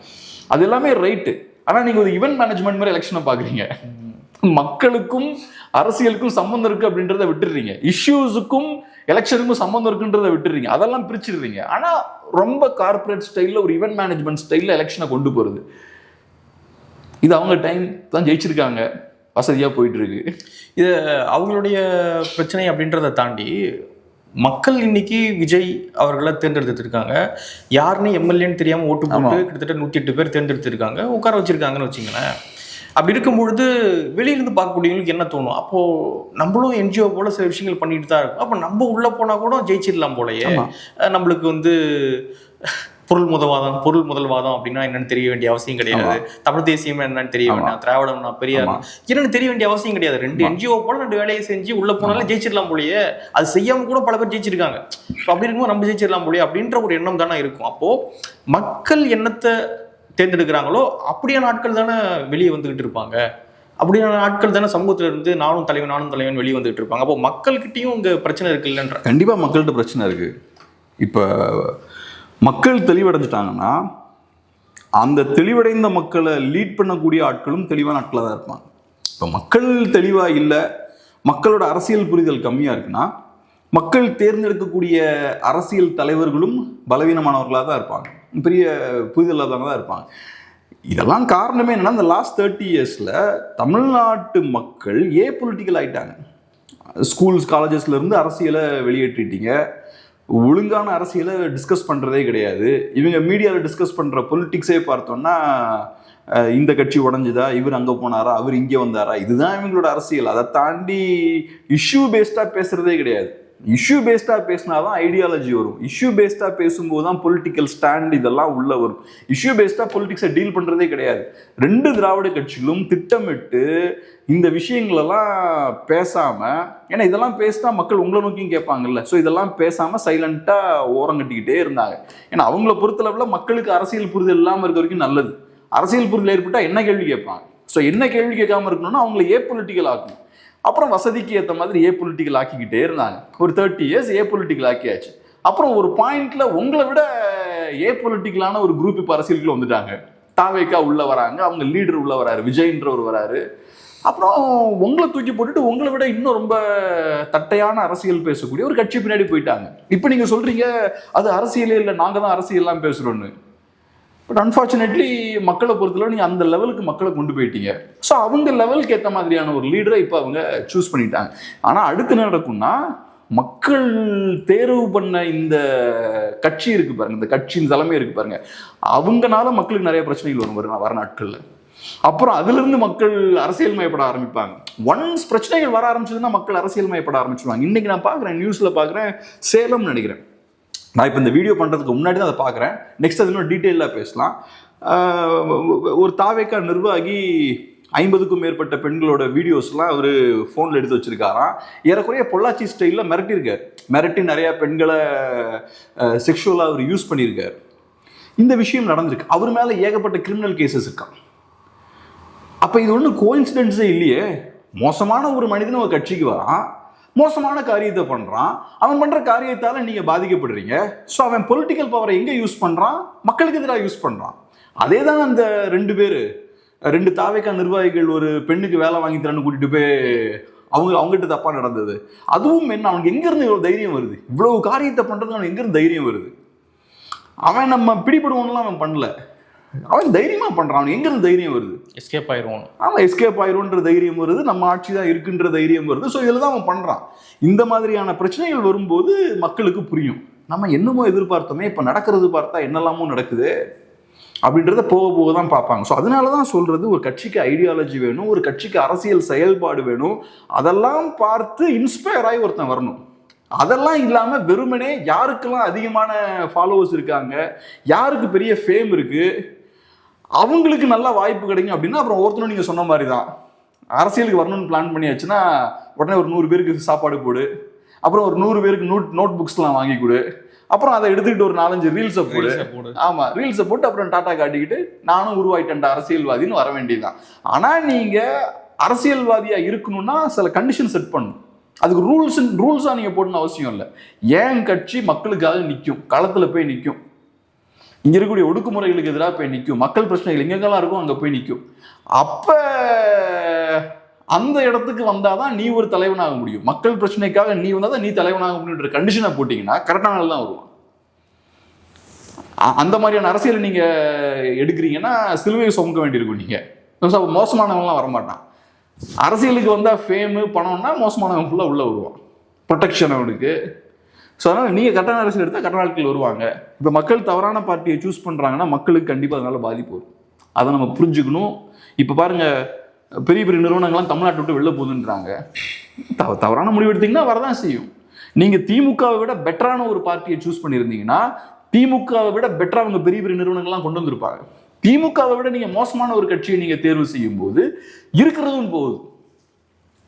அது எல்லாமே ரைட்டு. ஆனால் நீங்கள் ஒரு ஈவென்ட் மேனேஜ்மெண்ட் மாதிரி எலெக்ஷனை பார்க்குறீங்க. மக்களுக்கும் அரசியலுக்கும் சம்மந்தம் இருக்குது அப்படின்றத விட்டுடுறீங்க, இஷ்யூஸுக்கும் எலெக்ஷனுக்கும் சம்மந்தம் இருக்குன்றதை விட்டுறீங்க, அதெல்லாம் பிரிச்சுடுறீங்க. ஆனால் ரொம்ப கார்பரேட் ஸ்டைலில் ஒரு ஈவென்ட் மேனேஜ்மெண்ட் ஸ்டைலில் எலெக்ஷனை கொண்டு போகிறது, இது அவங்க டைம் தான் ஜெயிச்சிருக்காங்க, வசதியாக போயிட்டு இருக்கு. இது அவங்களுடைய பிரச்சனை அப்படின்றத தாண்டி மக்கள் இன்னைக்கு விஜய் அவர்களை தேர்ந்தெடுத்துருக்காங்க. யாருன்னு எம்எல்ஏன்னு தெரியாமல் ஓட்டு போட்டு கிட்டத்தட்ட 108 பேர் தேர்ந்தெடுத்திருக்காங்க, உட்கார வச்சிருக்காங்கன்னு வச்சுங்களேன். அப்படி இருக்கும்பொழுது வெளியிருந்து பார்க்கக்கூடியவங்களுக்கு என்ன தோணும், அப்போது நம்மளும் என்ஜிஓ போல சில விஷயங்கள் பண்ணிட்டு தான் இருக்கும், அப்போ நம்ம உள்ளே போனால் கூட ஜெயிச்சிடலாம் போலயே, நம்மளுக்கு வந்து பொருள் முதல்வாதம் அப்படின்னா என்னன்னு தெரிய வேண்டிய அவசியம் கிடையாது, தமிழ் தேசியம் என்னன்னு தெரிய வேண்டாம், திராவிடம்னா பெரியார் என்னன்னு தெரிய வேண்டிய அவசியம் கிடையாது, 2 என்ஜிஓ போல 2 வேலையை செஞ்சு உள்ள போனாலும் ஜெயிச்சிடலாம் போலயே, அது செய்யாம கூட பல பேர் ஜெயிச்சிருக்காங்க, அப்படி இருக்கும்போது நம்ம ஜெயிச்சிடலாம் போலயே அப்படின்ற ஒரு எண்ணம் தானே இருக்கும். அப்போ மக்கள் எண்ணத்தை தேர்ந்தெடுக்கிறாங்களோ அப்படியான ஆட்கள் தானே வெளியே வந்துகிட்டு இருப்பாங்க, அப்படியான ஆட்கள் தானே சமூகத்துல இருந்து நானும் தலைவன் வெளியே வந்துகிட்டு இருப்பாங்க. அப்போ மக்கள்கிட்டையும் இங்க பிரச்சனை இருக்குல்லன்ற. கண்டிப்பா மக்கள்கிட்ட பிரச்சனை இருக்கு. இப்ப மக்கள் தெளிவடைஞ்சிட்டாங்கன்னா அந்த தெளிவடைந்த மக்களை லீட் பண்ணக்கூடிய ஆட்களும் தெளிவான ஆட்களாக தான் இருப்பாங்க. இப்போ மக்கள் தெளிவாக இல்லை, மக்களோட அரசியல் புரிதல் கம்மியாக இருக்குன்னா மக்கள் தேர்ந்தெடுக்கக்கூடிய அரசியல் தலைவர்களும் பலவீனமானவர்களாக தான் இருப்பாங்க, பெரிய புரிதலாக தான் இருப்பாங்க. இதெல்லாம் காரணமே என்னன்னா, இந்த லாஸ்ட் 30 இயர்ஸில் தமிழ்நாட்டு மக்கள் பொலிட்டிக்கல் ஆகிட்டாங்க. ஸ்கூல்ஸ் காலேஜஸ்ல இருந்து அரசியலை வெளியேற்றிட்டீங்க, ஒழுங்கான அரசியலை டிஸ்கஸ் பண்ணுறதே கிடையாது. இவங்க மீடியாவில் டிஸ்கஸ் பண்ணுற பொலிட்டிக்ஸே பார்த்தோன்னா இந்த கட்சி உடஞ்சுதா, இவர் அங்கே போனாரா, அவர் இங்கே வந்தாரா, இதுதான் இவங்களோட அரசியல். அதை தாண்டி இஷ்யூ பேஸ்டாக பேசுகிறதே கிடையாது. இஷ்யூ பேஸ்டாக பேசினா தான் ஐடியாலஜி வரும். இஷ்யூ பேஸ்டாக பேசும்போது தான் பொலிட்டிக்கல் ஸ்டாண்ட் இதெல்லாம் உள்ள வரும். இஷ்யூ பேஸ்டாக பொலிட்டிக்ஸை டீல் பண்ணுறதே கிடையாது. 2 திராவிட கட்சிகளும் திட்டமிட்டு இந்த விஷயங்களெல்லாம் பேசாமல், ஏன்னா இதெல்லாம் பேசினா மக்கள் உங்களை நோக்கியும் கேட்பாங்கல்ல, ஸோ இதெல்லாம் பேசாமல் சைலண்ட்டாக ஓரம் கட்டிக்கிட்டே இருந்தாங்க. ஏன்னா அவங்கள பொறுத்தளவில் மக்களுக்கு அரசியல் புரிதல் இல்லாமல் இருக்க வரைக்கும் நல்லது. அரசியல் புரிதல் ஏற்பட்டால் என்ன கேள்வி கேட்பாங்க. ஸோ என்ன கேள்வி கேட்காம இருக்கணும்னா அவங்களை பொலிட்டிக்கல் ஆக்கணும். அப்புறம் வசதிக்கு ஏற்ற மாதிரி பொலிட்டிக்கல் ஆக்கிக்கிட்டே இருந்தாங்க. ஒரு 30 இயர்ஸ் பொலிட்டிக்கல் ஆக்கியாச்சு. அப்புறம் ஒரு பாயிண்ட்ல உங்களை விட பொலிட்டிக்கலான ஒரு குரூப் இப்போ அரசியலுக்குள்ள வந்துட்டாங்க. தாவேக்கா உள்ள வராங்க, அவங்க லீடர் உள்ள வராரு, விஜய்ன்றவர் வராரு. அப்புறம் உங்களை தூக்கி போட்டுட்டு உங்களை விட இன்னும் ரொம்ப தட்டையான அரசியல் பேசக்கூடிய ஒரு கட்சி பின்னாடி போயிட்டாங்க. இப்போ நீங்க சொல்றீங்க அது அரசியலே இல்லை, நாங்க தான் அரசியல்லாம் பேசுறோம்னு. பட் அன்ஃபார்ச்சுனேட்லி மக்களை பொறுத்தளவு நீங்கள் அந்த லெவலுக்கு மக்களை கொண்டு போயிட்டீங்க. ஸோ அவங்க லெவலுக்கு ஏற்ற மாதிரியான ஒரு லீடரை இப்போ அவங்க சூஸ் பண்ணிட்டாங்க. ஆனால் அடுத்து என்ன நடக்கும்னா, மக்கள் தேர்வு பண்ண இந்த கட்சி இருக்கு பாருங்க, இந்த கட்சியின் தலைமை இருக்கு பாருங்க, அவங்கனால மக்களுக்கு நிறைய பிரச்சனைகள் வர நாட்கள்ல. அப்புறம் அதிலிருந்து மக்கள் அரசியல் மயப்பட ஆரம்பிப்பாங்க. ஒன்ஸ் பிரச்சனைகள் வர ஆரம்பிச்சதுன்னா மக்கள் அரசியல் மயப்பட ஆரம்பிச்சிருவாங்க. இன்னைக்கு நான் பார்க்குறேன், நியூஸ்ல பார்க்குறேன், சேலம் நினைக்கிறேன். நான் இப்போ இந்த வீடியோ பண்ணுறதுக்கு முன்னாடி தான் அதை பார்க்குறேன். நெக்ஸ்ட் அது இன்னும் டீட்டெயிலாக பேசலாம். ஒரு தாவேக்கா நிர்வாகி 50க்கும் மேற்பட்ட பெண்களோட வீடியோஸ்லாம் அவர் ஃபோனில் எடுத்து வச்சிருக்காராம். ஏறக்குறைய பொள்ளாச்சி ஸ்டைலில் மிரட்டியிருக்கார். மிரட்டி நிறையா பெண்களை செக்ஷுவலாக அவர் யூஸ் பண்ணியிருக்கார். இந்த விஷயம் நடந்திருக்கு. அவர் மேலே ஏகப்பட்ட கிரிமினல் கேசஸ் இருக்கான். அப்போ இது ஒன்றும் கோஇன்சிடென்ஸே இல்லையே. மோசமான ஒரு மனிதன் ஒரு கட்சிக்கு வரான், மோசமான காரியத்தை பண்றான், அவன் பண்ற காரியத்தால நீங்க பாதிக்கப்படுறீங்க. ஸோ அவன் பொலிட்டிக்கல் பவரை எங்க யூஸ் பண்றான், மக்களுக்கு எதிராக யூஸ் பண்றான். அதே தான் அந்த 2 தாவேக்கா நிர்வாகிகள் ஒரு பெண்ணுக்கு வேலை வாங்கி தரன்னு கூட்டிட்டு போய் அவங்ககிட்ட தப்பா நடந்தது. அதுவும் என்ன, அவனுக்கு எங்க இருந்து இவ்வளவு தைரியம் வருது, இவ்வளவு காரியத்தை பண்றது அவனுக்கு எங்க இருந்து தைரியம் வருது? அவன் நம்ம பிடிபடுவோம்லாம் அவன் பண்ணல, அவன் தைரியமா பண்றான். அவன் எங்க இருந்து தைரியம் வருது? எஸ்கேப் ஆயிடுவான். ஆமா, எஸ்கேப் ஆயிடும்ன்ற தைரியம் வருது, நம்ம ஆட்சி தான் இருக்குன்ற தைரியம் வருது. ஸோ இதில் தான் அவன் பண்றான். இந்த மாதிரியான பிரச்சனைகள் வரும்போது மக்களுக்கு புரியும், நம்ம என்னமோ எதிர்பார்த்தோமே இப்போ நடக்கிறது பார்த்தா என்னெல்லாமோ நடக்குது அப்படின்றத போக போக தான் பார்ப்பாங்க. ஸோ அதனால தான் சொல்றது, ஒரு கட்சிக்கு ஐடியாலஜி வேணும், ஒரு கட்சிக்கு அரசியல் செயல்பாடு வேணும். அதெல்லாம் பார்த்து இன்ஸ்பயர் ஆகி ஒருத்தன் வரணும். அதெல்லாம் இல்லாம வெறுமனே யாருக்கெல்லாம் அதிகமான ஃபாலோவர்ஸ் இருக்காங்க, யாருக்கு பெரிய ஃபேம் இருக்கு, அவங்களுக்கு நல்ல வாய்ப்பு கிடைக்கும் அப்படின்னா அப்புறம் ஒருத்தனும் நீங்கள் சொன்ன மாதிரி தான் அரசியலுக்கு வரணும்னு பிளான் பண்ணியாச்சுன்னா உடனே ஒரு 100 பேருக்கு சாப்பாடு போடு, அப்புறம் ஒரு 100 பேருக்கு நோட் புக்ஸ்லாம் வாங்கி கொடு, அப்புறம் அதை எடுத்துக்கிட்டு ஒரு 4-5 ரீல்ஸை போடு. ஆமா, ரீல்ஸை போட்டு அப்புறம் டாட்டா காட்டிக்கிட்டு நானும் உருவாயிட்டேன்டா அரசியல்வாதின்னு வர வேண்டியதுதான். ஆனால் நீங்க அரசியல்வாதியா இருக்கணும்னா சில கண்டிஷன் செட் பண்ணணும். அதுக்கு ரூல்ஸா நீங்க போடணும் அவசியம் இல்லை. ஏன் கட்சி மக்களுக்காக நிற்கும், களத்துல போய் நிற்கும், இங்க இருக்கக்கூடிய ஒடுக்குமுறைகளுக்கு எதிராக போய் நிற்கும், மக்கள் பிரச்சனைகள் எங்கெங்கெல்லாம் இருக்கும் அங்க போய் நிற்கும். அப்ப அந்த இடத்துக்கு வந்தாதான் நீ ஒரு தலைவனாக முடியும். மக்கள் பிரச்சனைக்காக நீ வந்தாதான் நீ தலைவனாக முடியுன்ற கண்டிஷனை போட்டீங்கன்னா கரெக்டான நாள் தான் வருவான். அந்த மாதிரியான அரசியலை நீங்க எடுக்கிறீங்கன்னா சிலுவையை சுமக்க வேண்டியிருக்கும். நீங்க மோசமானவங்களாம் வரமாட்டான். அரசியலுக்கு வந்தா ஃபேமு பணம்னா மோசமானவங்க ஃபுல்லா உள்ள வருவான், ப்ரொடெக்ஷன் அவனுக்கு. ஸோ அதனால் நீங்கள் கட்டண அரசியல் எடுத்தால் கட்டண ஆட்கள் வருவாங்க. இப்போ மக்கள் தவறான பார்ட்டியை சூஸ் பண்ணுறாங்கன்னா மக்களுக்கு கண்டிப்பாக அதனால பாதிப்பு வரும். அதை நம்ம புரிஞ்சுக்கணும். இப்போ பாருங்க, பெரிய பெரிய நிறுவனங்கள்லாம் தமிழ்நாட்டை விட்டு வெளில போகுதுன்றாங்க. தவறான முடிவு எடுத்தீங்கன்னா வரதான் செய்யும். நீங்கள் திமுகவை விட பெட்டரான ஒரு பார்ட்டியை சூஸ் பண்ணியிருந்தீங்கன்னா திமுகவை விட பெட்டராக அவங்க பெரிய பெரிய நிறுவனங்கள்லாம் கொண்டு வந்திருப்பாங்க. திமுகவை விட நீங்கள் மோசமான ஒரு கட்சியை நீங்கள் தேர்வு செய்யும் போது இருக்கிறதும் போகுது.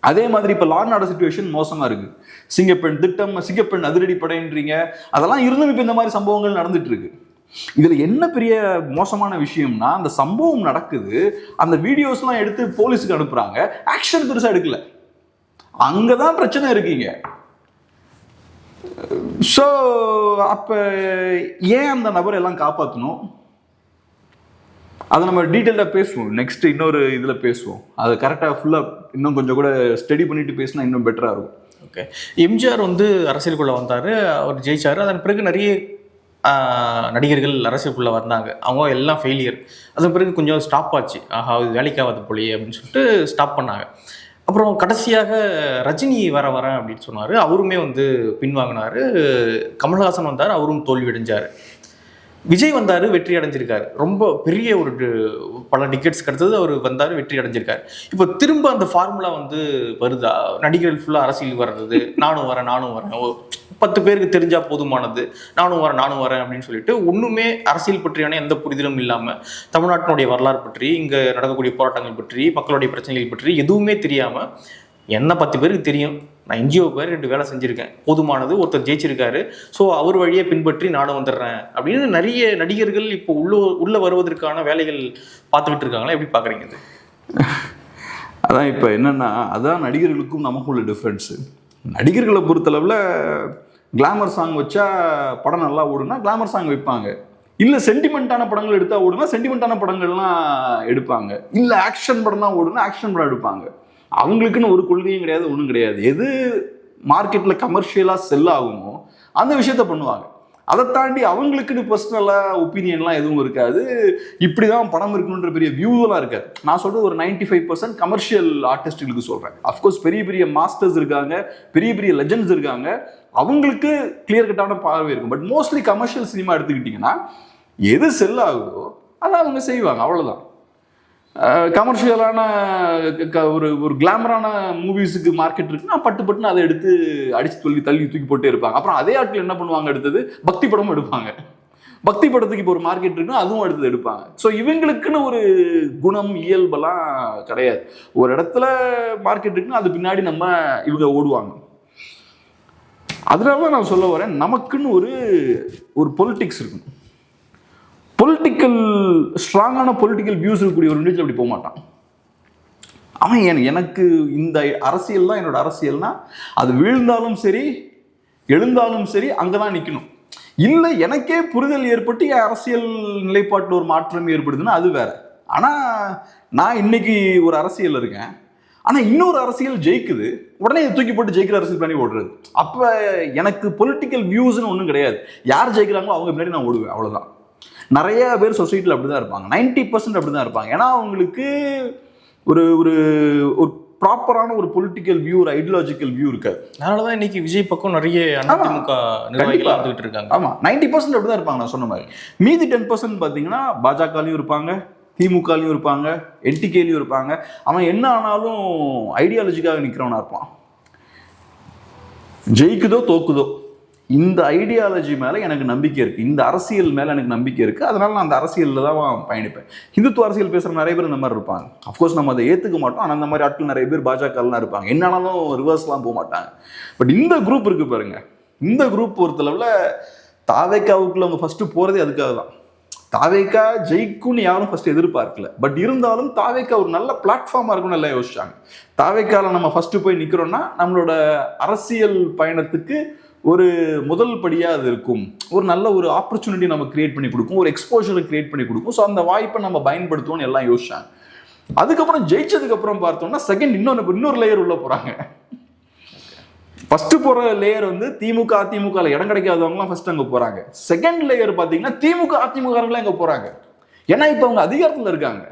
அதே மாதிரி இப்போ லா அண்ட் ஆர்டர் சிச்சுவேஷன் மோசமாக இருக்கு. சிங்கப்பெண் திட்டம், சிங்கப்பெண் அதிரடி படைன்றீங்க, அதெல்லாம் இருந்தும் இப்போ இந்த மாதிரி சம்பவங்கள் நடந்துட்டு இருக்கு. இதில் என்ன பெரிய மோசமான விஷயம்னா, அந்த சம்பவம் நடக்குது, அந்த வீடியோஸ்லாம் எடுத்து போலீஸுக்கு அனுப்புறாங்க, ஆக்ஷன் பெருசாக எடுக்கல. அங்கே தான் பிரச்சனை இருக்கீங்க. ஸோ அப்போ ஏன் அந்த நபரை எல்லாம் காப்பாற்றணும்? அதை நம்ம டீட்டெயிலாக பேசுவோம். நெக்ஸ்ட் இன்னொரு இதில் பேசுவோம். அதை கரெக்டாக ஃபுல்லாக இன்னும் கொஞ்சம் கூட ஸ்டடி பண்ணிட்டு பேசினா இன்னும் பெட்டராக இருக்கும். ஓகே, எம்ஜிஆர் அரசியலுக்குள்ளே வந்தார், அவர் ஜெயிச்சார். அதன் பிறகு நிறைய நடிகர்கள் அரசியலுக்குள்ளே வந்தாங்க, அவங்க எல்லாம் ஃபெயிலியர். அதன் பிறகு கொஞ்சம் ஸ்டாப் ஆச்சு, ஆஹா இது வேலைக்காவது போலியே அப்படின்னு சொல்லிட்டு ஸ்டாப் பண்ணாங்க. அப்புறம் கடைசியாக ரஜினி வரேன் அப்படின்னு சொன்னார், அவருமே பின்வாங்கினார். கமல்ஹாசன் வந்தார், அவரும் தோல்வி அடைஞ்சார். விஜய் வந்தார், வெற்றி அடைஞ்சிருக்காரு. ரொம்ப பெரிய ஒரு பல டிக்கெட்ஸ் கிடைச்சது, அவர் வந்தார், வெற்றி அடைஞ்சிருக்காரு. இப்போ திரும்ப அந்த ஃபார்முலா வந்து வருதா? நடிகர்கள் ஃபுல்லாக அரசியல் வர்றது, நானும் வரேன் 10 பேருக்கு தெரிஞ்சா போதுமானது, நானும் வரேன் அப்படின்னு சொல்லிட்டு ஒன்றுமே அரசியல் பற்றியான எந்த புரிதலும் இல்லாமல், தமிழ்நாட்டினுடைய வரலாறு பற்றி, இங்கே நடக்கக்கூடிய போராட்டங்கள் பற்றி, மக்களுடைய பிரச்சனைகள் பற்றி எதுவுமே தெரியாமல், என்ன 10 பேருக்கு தெரியும், நான் என்ஜிஓ பேர் 2 வேலை செஞ்சுருக்கேன், போதுமானது, ஒருத்தர் ஜெயிச்சிருக்காரு, ஸோ அவர் வழியை பின்பற்றி நானும் வந்துடுறேன் அப்படின்னு நிறைய நடிகர்கள் இப்போ உள்ள வருவதற்கான வேலைகள் பார்த்துக்கிட்டு இருக்காங்களா? எப்படி பார்க்குறீங்க இது? அதான் இப்போ என்னென்னா, அதான் நடிகர்களுக்கும் நமக்குள்ள டிஃப்ரென்ஸு. நடிகர்களை பொறுத்தளவில் கிளாமர் சாங் வச்சா படம் நல்லா ஓடுனா கிளாமர் சாங் வைப்பாங்க, இல்லை சென்டிமெண்ட்டான படங்கள் எடுத்தால் ஓடுனா சென்டிமெண்ட்டான படங்கள்லாம் எடுப்பாங்க, இல்லை ஆக்ஷன் படம் தான் ஓடுனா ஆக்ஷன் படம் எடுப்பாங்க. அவங்களுக்குன்னு ஒரு கொள்கையும் கிடையாது, ஒன்றும் கிடையாது. எது மார்க்கெட்டில் கமர்ஷியலாக செல் ஆகுமோ அந்த விஷயத்த பண்ணுவாங்க. அதை தாண்டி அவங்களுக்குன்னு பர்சனலாக ஒப்பீனியன்லாம் எதுவும் இருக்காது, இப்படி தான் படம் இருக்கணுன்ற பெரிய வியூவெலாம் இருக்காது. நான் சொல்கிறது ஒரு 95% கமர்ஷியல் ஆர்டிஸ்ட்டுகளுக்கு சொல்கிறேன். அஃப்கோர்ஸ் பெரிய பெரிய மாஸ்டர்ஸ் இருக்காங்க, பெரிய பெரிய லெஜண்ட்ஸ் இருக்காங்க, அவங்களுக்கு கிளியர் கட்டான பார்வை இருக்கும். பட் மோஸ்ட்லி கமர்ஷியல் சினிமா எடுத்துக்கிட்டிங்கன்னா எது செல் ஆகுதோ அதை அவங்க செய்வாங்க, அவ்வளோதான். கமர்ஷியலான ஒரு கிளாமரான மூவிஸுக்கு மார்க்கெட் இருக்குன்னா பட்டுன்னு அதை எடுத்து அடிச்சு தள்ளி தூக்கி போட்டே இருப்பாங்க. அப்புறம் அதே ஆட்கள் என்ன பண்ணுவாங்க, அடுத்தது பக்தி படமும் எடுப்பாங்க. பக்தி படத்துக்கு இப்போ ஒரு மார்க்கெட் இருக்குன்னா அதுவும் அடுத்தது எடுப்பாங்க. ஸோ இவங்களுக்குன்னு ஒரு குணம் இயல்பெல்லாம் கிடையாது. ஒரு இடத்துல மார்க்கெட் இருக்குன்னா அது பின்னாடி இவங்க ஓடுவாங்க. அதனால தான் நான் சொல்ல வரேன், நமக்குன்னு ஒரு பொலிட்டிக்ஸ் இருக்கும். பொலிட்டிக்கல் ஸ்ட்ராங்கான பொலிட்டிக்கல் வியூஸ் இருக்கக்கூடிய ஒரு நிகழ்ச்சி அப்படி போக மாட்டான். அவன் எனக்கு இந்த அரசியல் தான் என்னோட அரசியல்னா அது வீழ்ந்தாலும் சரி எழுந்தாலும் சரி அங்கே தான் நிற்கணும். இல்லை எனக்கே புரிதல் ஏற்பட்டு என் அரசியல் நிலைப்பாட்டில் ஒரு மாற்றம் ஏற்படுதுன்னா அது வேற. ஆனால் நான் இன்னைக்கு ஒரு அரசியல் இருக்கேன், ஆனால் இன்னொரு அரசியல் ஜெயிக்குது, உடனே தூக்கி போட்டு ஜெயிக்கிற அரசியல் பண்ணி ஓடுறது. அப்போ எனக்கு பொலிட்டிக்கல் வியூஸ்ன்னு ஒன்றும் கிடையாது. யார் ஜெயிக்கிறாங்களோ அவங்க முன்னாடி நான் ஓடுவேன், அவ்வளோதான். நிறைய பேர் சொசைட்டியில் அப்படி தான் இருப்பாங்க, 90% அப்படி தான் இருப்பாங்க. ஏன்னா அவங்களுக்கு ஒரு ஒரு ஒரு ப்ராப்பரான ஒரு பொலிட்டிக்கல் வியூ, ஒரு ஐடியாலஜிக்கல் வியூ இருக்காது. அதனால தான் இன்னைக்கு விஜய் பக்கம் நிறைய அதிமுக நிர்வாகிகள் வந்துகிட்டு இருக்காங்க. ஆமாம், 90% அப்படி தான் இருப்பாங்க. நான் சொன்ன மாதிரி மீதி 10% பார்த்தீங்கன்னா பாஜகலையும் இருப்பாங்க, திமுகலையும் இருப்பாங்க, என்டிகேலையும் இருப்பாங்க. அவன் என்ன ஆனாலும் ஐடியாலஜிக்காக நிற்கிறவனா இருப்பான். ஜெயிக்குதோ தோக்குதோ இந்த ஐடியாலஜி மேலே எனக்கு நம்பிக்கை இருக்குது, இந்த அரசியல் மேலே எனக்கு நம்பிக்கை இருக்குது, அதனால நான் அந்த அரசியலில் தான் பயணிப்பேன். ஹிந்துத்துவ அரசியல் பேசுகிற நிறைய பேர் இந்த மாதிரி இருப்பாங்க. அஃப்கோர்ஸ் நம்ம அதை ஏற்றுக்க மாட்டோம், ஆனால் அந்த மாதிரி ஆட்கள் நிறைய பேர் பாஜகலாம் இருப்பாங்க. என்னாலும் ரிவர்ஸ்லாம் போக மாட்டாங்க. பட் இந்த குரூப் இருக்குது பாருங்க, இந்த குரூப் பொறுத்தளவில் தாவேக்காவுக்குள்ள அவங்க ஃபஸ்ட்டு போகிறதே அதுக்காக தான். தாவேக்கா ஜெயிக்கும்னு யாரும் ஃபஸ்ட்டு எதிர்பார்க்கல. பட் இருந்தாலும் தாவேக்கா ஒரு நல்ல பிளாட்ஃபார்மாக இருக்கும்னு எல்லாம் யோசிச்சாங்க. தாவேக்காவில் நம்ம ஃபஸ்ட்டு போய் நிற்கிறோன்னா நம்மளோட அரசியல் பயணத்துக்கு ஒரு முதல் படியாக அது இருக்கும், ஒரு நல்ல ஒரு ஆப்பர்ச்சுனிட்டி நம்ம கிரியேட் பண்ணி கொடுக்கும், ஒரு எக்ஸ்போஷரை கிரியேட் பண்ணி கொடுக்கும். ஸோ அந்த வாய்ப்பை நம்ம பயன்படுத்துவோம்னு எல்லாம் யோசிச்சாங்க. அதுக்கப்புறம் ஜெயிச்சதுக்கப்புறம் பார்த்தோம்னா செகண்ட் இன்னொரு லேயர் உள்ள போகிறாங்க. ஃபர்ஸ்ட் போகிற லேயர் வந்து திமுக அதிமுக இடம் கிடைக்காதவங்களாம் ஃபர்ஸ்ட் அங்கே போகிறாங்க. செகண்ட் லேயர் பார்த்தீங்கன்னா திமுக அதிமுகலாம் அங்கே போகிறாங்க. ஏன்னா இப்போ அவங்க அதிகாரத்தில் இருக்காங்க,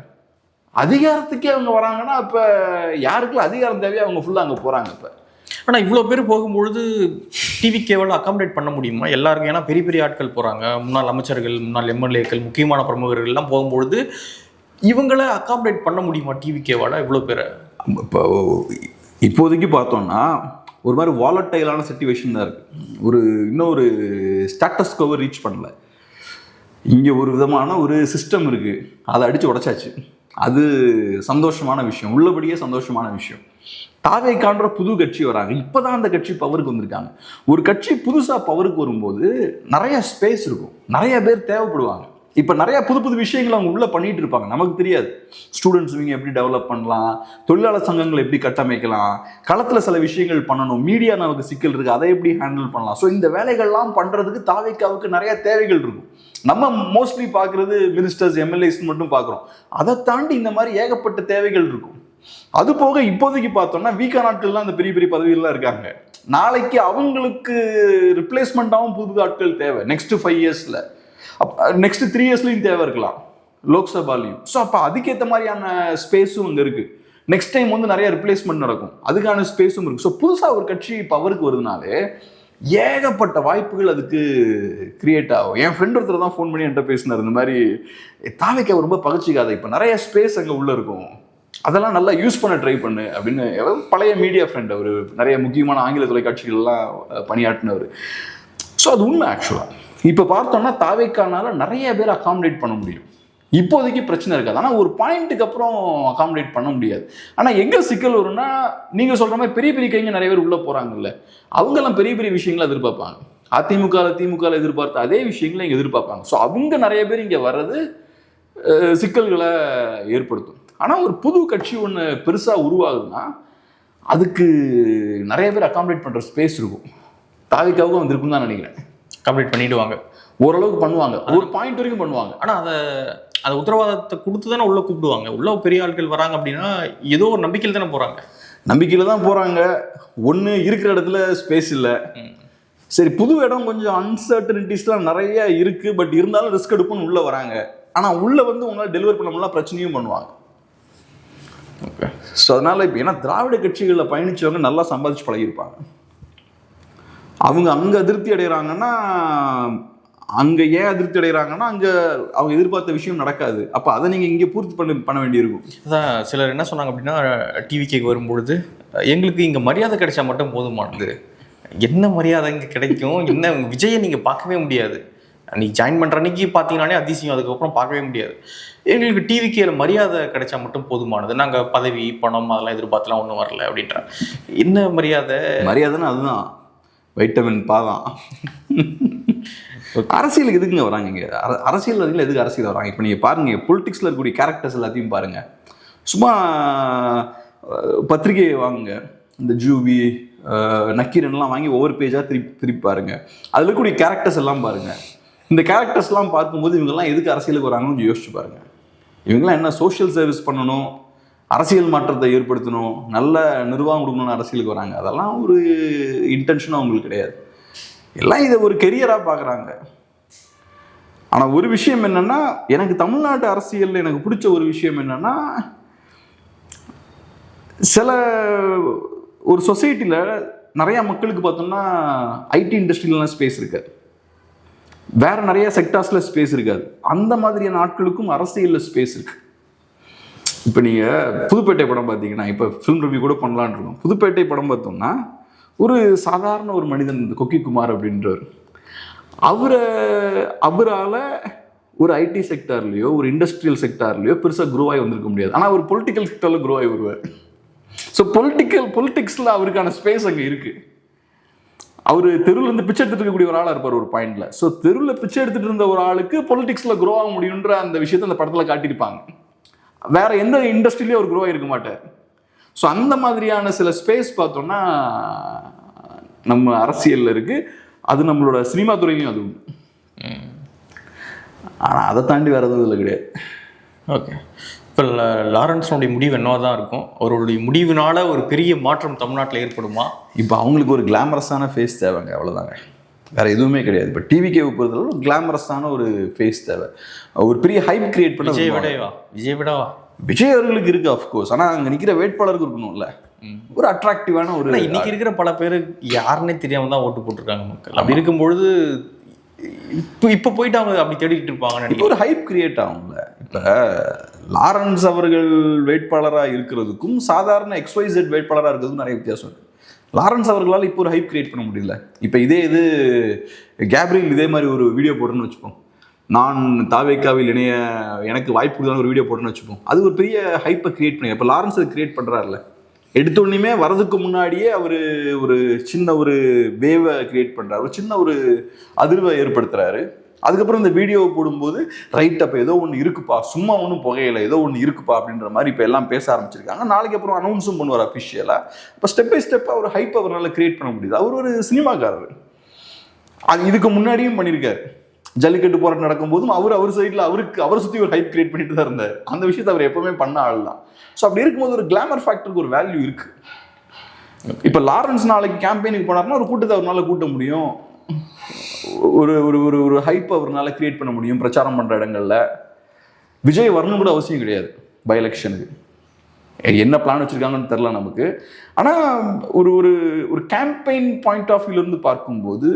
அதிகாரத்துக்கே அவங்க வராங்கன்னா இப்போ யாருக்குள்ள அதிகாரம் தேவையோ அவங்க ஃபுல்லாக அங்கே போகிறாங்க. இப்போ ஆனால் இவ்வளோ பேர் போகும்பொழுது டிவிகேவால் அகாமடேட் பண்ண முடியுமா எல்லாருக்கும்? ஏன்னா பெரிய பெரிய ஆட்கள் போகிறாங்க, முன்னாள் அமைச்சர்கள், முன்னாள் எம்எல்ஏக்கள், முக்கியமான பிரமுகர்கள்லாம் போகும்பொழுது இவங்களை அகாமடேட் பண்ண முடியுமா டிவிகேவால் இவ்வளோ பேரை? இப்போ இப்போதைக்கு பார்த்தோம்னா ஒரு மாதிரி வாலட்டைலான சிச்சுவேஷன் தான் இருக்குது. இன்னொரு ஸ்டேட்டஸ் கோவை ரீச் பண்ணல. இங்கே ஒரு விதமான ஒரு சிஸ்டம் இருக்குது, அதை அடித்து உடைச்சாச்சு. அது சந்தோஷமான விஷயம், உள்ளபடியே சந்தோஷமான விஷயம். தாவேக்கான்ற புது கட்சி வராங்க, இப்போதான் அந்த கட்சி பவருக்கு வந்திருக்காங்க. ஒரு கட்சி புதுசாக பவருக்கு வரும்போது நிறைய ஸ்பேஸ் இருக்கும், நிறைய பேர் தேவைப்படுவாங்க. இப்போ நிறைய புது புது விஷயங்கள் அவங்க உள்ளே பண்ணிட்டு இருப்பாங்க, நமக்கு தெரியாது. ஸ்டூடெண்ட்ஸ் இவங்க எப்படி டெவலப் பண்ணலாம், தொழிலாளர் சங்கங்கள் எப்படி கட்டமைக்கலாம், களத்தில் சில விஷயங்கள் பண்ணணும், மீடியா நமக்கு சிக்கல் இருக்குது, அதை எப்படி ஹேண்டில் பண்ணலாம். ஸோ இந்த வேலைகள்லாம் பண்ணுறதுக்கு தாவேக்காவுக்கு நிறைய தேவைகள் இருக்கும். நம்ம மோஸ்ட்லி பார்க்குறது மினிஸ்டர்ஸ் எம்எல்ஏஸ் மட்டும் பார்க்குறோம், அதை தாண்டி இந்த மாதிரி ஏகப்பட்ட தேவைகள் இருக்கும். அது போக இப்போதைக்கு பார்த்தோம்னா வீக்கா நாட்கள்லாம் அந்த பெரிய பெரிய பதவிகள்லாம் இருக்காங்க. நாளைக்கு அவங்களுக்கு ரிப்ளேஸ்மெண்ட்டாகவும் புது ஆட்கள் தேவை. நெக்ஸ்ட் 5 இயர்ஸில், நெக்ஸ்ட் 3 இயர்ஸ்லையும் தேவை இருக்கலாம் லோக்சபாலையும். ஸோ அப்போ அதுக்கேற்ற மாதிரியான ஸ்பேஸும் அங்கே இருக்குது. நெக்ஸ்ட் டைம் வந்து நிறைய ரிப்ளேஸ்மெண்ட் நடக்கும், அதுக்கான ஸ்பேஸும் இருக்குது. ஸோ புதுசாக ஒரு கட்சி பவருக்கு வருதுனாலே ஏகப்பட்ட வாய்ப்புகள் அதுக்கு கிரியேட் ஆகும். என் ஃப்ரெண்ட் ஒருத்தர் தான் ஃபோன் பண்ணி என்கிட்ட பேசினார், இந்த மாதிரி தாவேக்கா ரொம்ப பகச்சிக்காத, இப்போ நிறைய ஸ்பேஸ் அங்கே உள்ளே இருக்கும், அதெல்லாம் நல்லா யூஸ் பண்ண ட்ரை பண்ணு அப்படின்னு. பழைய மீடியா ஃப்ரெண்ட், அவர் நிறைய முக்கியமான ஆங்கில தொலைக்காட்சிகள்லாம் பணியாற்றினவர். ஸோ அது உண்மை. ஆக்சுவலாக இப்போ பார்த்தோம்னா தாவேக்கானால நிறைய பேர் அகாமடேட் பண்ண முடியும். இப்போதைக்கு பிரச்சனை இருக்காது, ஆனால் ஒரு பாயிண்ட்டுக்கு அப்புறம் அகாமடேட் பண்ண முடியாது. ஆனால் எங்கே சிக்கல் வரும்னா, நீங்கள் சொல்கிற மாதிரி பெரிய பெரிய கைங்க நிறைய பேர் உள்ளே போகிறாங்கல்ல, அவங்கெல்லாம் பெரிய பெரிய விஷயங்களை எதிர்பார்ப்பாங்க. திமுக எதிர்பார்த்த அதே விஷயங்களை இங்கே எதிர்பார்ப்பாங்க. ஸோ அவங்க நிறைய பேர் இங்கே வர்றது சிக்கல்களை ஏற்படுத்தும். ஆனால் ஒரு புது கட்சி ஒன்று பெருசாக உருவாகுதுன்னா அதுக்கு நிறைய பேர் அகாமடேட் பண்ணுற ஸ்பேஸ் இருக்கும். தாவேக்காவுக்கும் வந்திருக்குன்னு தான் நினைக்கிறேன். அகாமடேட் பண்ணிடுவாங்க, ஓரளவுக்கு பண்ணுவாங்க, ஒரு பாயிண்ட் வரைக்கும் பண்ணுவாங்க. ஆனால் அதை உத்தரவாதத்தை கொடுத்து தானே உள்ளே கூப்பிடுவாங்க. உள்ள பெரிய ஆட்கள் வராங்க அப்படின்னா ஏதோ ஒரு நம்பிக்கையில் தானே போகிறாங்க. நம்பிக்கையில் தான் போகிறாங்க. ஒன்று இருக்கிற இடத்துல ஸ்பேஸ் இல்லை, சரி புது இடம் கொஞ்சம் அன்சர்டனிட்டிஸ்லாம் நிறைய இருக்குது, பட் இருந்தாலும் ரிஸ்க் எடுப்புன்னு உள்ளே வராங்க. ஆனால் உள்ளே வந்து உங்களால் டெலிவர் பண்ண முடியல, பிரச்சனையும் பண்ணுவாங்க. ஓகே, ஸோ அதனால் இப்போ ஏன்னா திராவிட கட்சிகளில் பயணித்தவங்க நல்லா சம்பாதிச்சு பழகியிருப்பாங்க. அவங்க அங்கே அதிருப்தி அடைகிறாங்கன்னா, அங்கே ஏன் அதிருப்தி அடைகிறாங்கன்னா அங்கே அவங்க எதிர்பார்த்த விஷயம் நடக்காது. அப்போ அதை நீங்கள் இங்கே பூர்த்தி பண்ண வேண்டியிருக்கும். அதான் சிலர் என்ன சொன்னாங்க அப்படின்னா, டிவிக்கு வரும்பொழுது எங்களுக்கு இங்கே மரியாதை கிடைச்சா மட்டும் போதுமானது. என்ன மரியாதை இங்கே கிடைக்கும், என்ன விஜயை நீங்கள் பார்க்கவே முடியாது, அன்றைக்கி ஜாயின் பண்ணுற அன்றைக்கி பார்த்தீங்கன்னாலே அதிசயம், அதுக்கப்புறம் பார்க்கவே முடியாது. எங்களுக்கு டிவிக்கேல மரியாதை கிடைச்சா மட்டும் போதுமானது, நாங்கள் பதவி பணம் அதெல்லாம் எதிர்பார்த்துலாம் ஒன்றும் வரல அப்படின்ற. என்ன மரியாதைன்னு அதுதான் வைட்டமின் பாதான். அரசியலுக்கு எதுக்குங்க வராங்க இங்கே? அரசியல் எதுக்கு அரசியல் வராங்க? இப்போ நீங்கள் பாருங்க, பொலிட்டிக்ஸில் இருக்கக்கூடிய கேரக்டர்ஸ் எல்லாத்தையும் பாருங்க. சும்மா பத்திரிகையை வாங்குங்க, இந்த ஜூவி நக்கீரன்லாம் வாங்கி ஒவ்வொரு பேஜாக திருப்பி பாருங்க, அதில் இருக்கக்கூடிய கேரக்டர்ஸ் எல்லாம் பாருங்க. இந்த கேரக்டர்ஸ்லாம் பார்க்கும்போது இவங்கெல்லாம் எதுக்கு அரசியலுக்கு வராங்கன்னு யோசிச்சு பாருங்க. இவங்கெல்லாம் என்ன சோஷியல் சர்வீஸ் பண்ணணும், அரசியல் மாற்றத்தை ஏற்படுத்தணும், நல்ல நிர்வாகம் கொடுக்கணும்னு அரசியலுக்கு வராங்க. அதெல்லாம் ஒரு இன்டென்ஷனும் அவங்களுக்கு கிடையாது. எல்லாம் இதை ஒரு கெரியராக பார்க்குறாங்க. ஆனால் ஒரு விஷயம் என்னென்னா, எனக்கு தமிழ்நாட்டு அரசியலில் எனக்கு பிடிச்ச ஒரு விஷயம் என்னென்னா, சில ஒரு சொசைட்டியில் நிறையா மக்களுக்கு பார்த்தோம்னா ஐடி இண்டஸ்ட்ரியிலாம் ஸ்பேஸ் இருக்காது, வேற நிறைய செக்டார்ஸில் ஸ்பேஸ் இருக்காது. அந்த மாதிரியான ஆட்களுக்கும் அரசியலில் ஸ்பேஸ் இருக்கு. இப்போ நீங்கள் புதுப்பேட்டை படம் பார்த்தீங்கன்னா, இப்போ ஃபிலிம் ரிவ்யூ கூட பண்ணலான் இருக்கோம். புதுப்பேட்டை படம் பார்த்தோம்னா ஒரு சாதாரண ஒரு மனிதன், இந்த கொக்கி குமார் அப்படின்றவர், அவரால் ஒரு ஐடி செக்டார்லேயோ ஒரு இண்டஸ்ட்ரியல் செக்டார்லேயோ பெருசாக க்ரோ ஆகி வந்திருக்க முடியாது. ஆனால் ஒரு பொலிட்டிக்கல் செக்டாரில் க்ரோ ஆகி வருவார். ஸோ பொலிட்டிக்ஸில் அவருக்கான ஸ்பேஸ் அங்கே இருக்குது. அவர் தெருவில் இருந்து பிச்சை எடுத்துட்டு இருக்கக்கூடிய ஒரு ஆளாக இருப்பார் ஒரு பாயிண்ட்ல. ஸோ தெருவில் பிச்சை எடுத்துட்டு இருந்த ஒரு ஆளுக்கு பொலிட்டிக்ஸில் க்ரோ ஆக முடியுன்ற அந்த விஷயத்தை அந்த படத்தில் காட்டியிருப்பாங்க. வேற எந்த இண்டஸ்ட்ரியிலையும் அவர் க்ரோ ஆகிருக்க மாட்டார். ஸோ அந்த மாதிரியான சில ஸ்பேஸ் பார்த்தோம்னா நம்ம அரசியலில் இருக்கு, அது நம்மளோட சினிமா துறையிலையும் அது உண்டு. ஆனால் அதை தாண்டி வேற எதுவும் இதில் கிடையாது. ஓகே, இப்போ லாரன்ஸனுடைய முடிவு என்னவா தான் இருக்கும்? அவருடைய முடிவினால ஒரு பெரிய மாற்றம் தமிழ்நாட்டில் ஏற்படுமா? இப்போ அவங்களுக்கு ஒரு கிளாமரஸான ஃபேஸ் தேவைங்க, அவ்வளோதாங்க, வேற எதுவுமே கிடையாது. இப்போ டிவிக்கே பொறுத்தளவு ஒரு கிளாமரஸான ஒரு ஃபேஸ் தேவை, ஒரு பெரிய ஹைப் கிரியேட் பண்ண. விஜய் அவர்களுக்கு இருக்கு அஃப்கோர்ஸ், ஆனால் அங்கே நிற்கிற வேட்பாளருக்கு இருக்கணும்ல ஒரு அட்ராக்டிவான ஒரு. இன்னைக்கு இருக்கிற பல பேர் யாருன்னே தெரியாம தான் ஓட்டு போட்டிருக்காங்க மக்கள். அப்படி இருக்கும்பொழுது இப்போ போயிட்டு அவங்க அப்படி தேடிட்டு இருப்பாங்க, ஒரு ஹைப் கிரியேட் ஆகும்ல. இப்போ லாரன்ஸ் அவர்கள் வேட்பாளராக இருக்கிறதுக்கும் சாதாரண XYZ வேட்பாளராக இருக்கிறதுக்கும் நிறைய வித்தியாசம் இருக்கு. லாரன்ஸ் அவர்களால் இப்போ ஒரு ஹைப் கிரியேட் பண்ண முடியல. இப்போ இது கேப்ரியல் இதே மாதிரி ஒரு வீடியோ போடுறேன்னு வச்சுப்போம், நான் தாவேக்காவில் எனக்கு வாய்ப்பு ஒரு வீடியோ போடுறேன்னு வச்சுப்போம், அது ஒரு பெரிய ஹைப்பை கிரியேட் பண்ணி. இப்போ லாரன்ஸ் அது கிரியேட் பண்ணுறாருல, எடுத்தோடனே வரதுக்கு முன்னாடியே அவர் ஒரு சின்ன ஒரு வேவை கிரியேட் பண்ணுறாரு, ஒரு சின்ன ஒரு அதிர்வை ஏற்படுத்துறாரு. அதுக்கப்புறம் இந்த வீடியோவை போடும்போது ரைட், அப்போ ஏதோ ஒன்று இருக்குப்பா, சும்மா ஒன்றும் புகையில, ஏதோ ஒன்று இருக்குப்பா அப்படின்ற மாதிரி இப்போ எல்லாம் பேச ஆரம்பிச்சிருக்காங்க. நாளைக்கு அப்புறம் அனௌன்ஸும் பண்ணுவார் அஃபிஷியலாக. இப்போ ஸ்டெப் பை ஸ்டெப்பாக ஒரு ஹைப் அவரால் கிரியேட் பண்ண முடியுது. அவர் ஒரு சினிமாக்காரர், அது இதுக்கு முன்னாடியும் பண்ணியிருக்காரு. ஜல்லிக்கட்டு போராட்டம் நடக்கும்போதும் அவர் சைடில் அவரை சுற்றி ஒரு ஹைப் கிரியேட் பண்ணிட்டு தான் இருந்தார். அந்த விஷயத்தை அவர் எப்பவுமே பண்ண ஆள் தான். ஸோ அப்படி இருக்கும்போது ஒரு கிளாமர் ஃபேக்டருக்கு ஒரு வேல்யூ இருக்கு. இப்போ லாரன்ஸ் நாளைக்கு கேம்பெயினுக்கு போனார்னா ஒரு கூட்டத்தை அவரால் கூட்ட முடியும், ஒரு ஒரு ஒரு ஹைப் அவரால் கிரியேட் பண்ண முடியும் பிரச்சாரம் பண்ணுற இடங்கள்ல. விஜய் வரணும் கூட அவசியம் கிடையாது பை எலெக்ஷனுக்கு. என்ன பிளான் வச்சுருக்காங்கன்னு தெரில நமக்கு. ஆனால் ஒரு ஒரு ஒரு கேம்பெயின் பாயிண்ட் ஆஃப் வியூலேருந்து பார்க்கும்போது,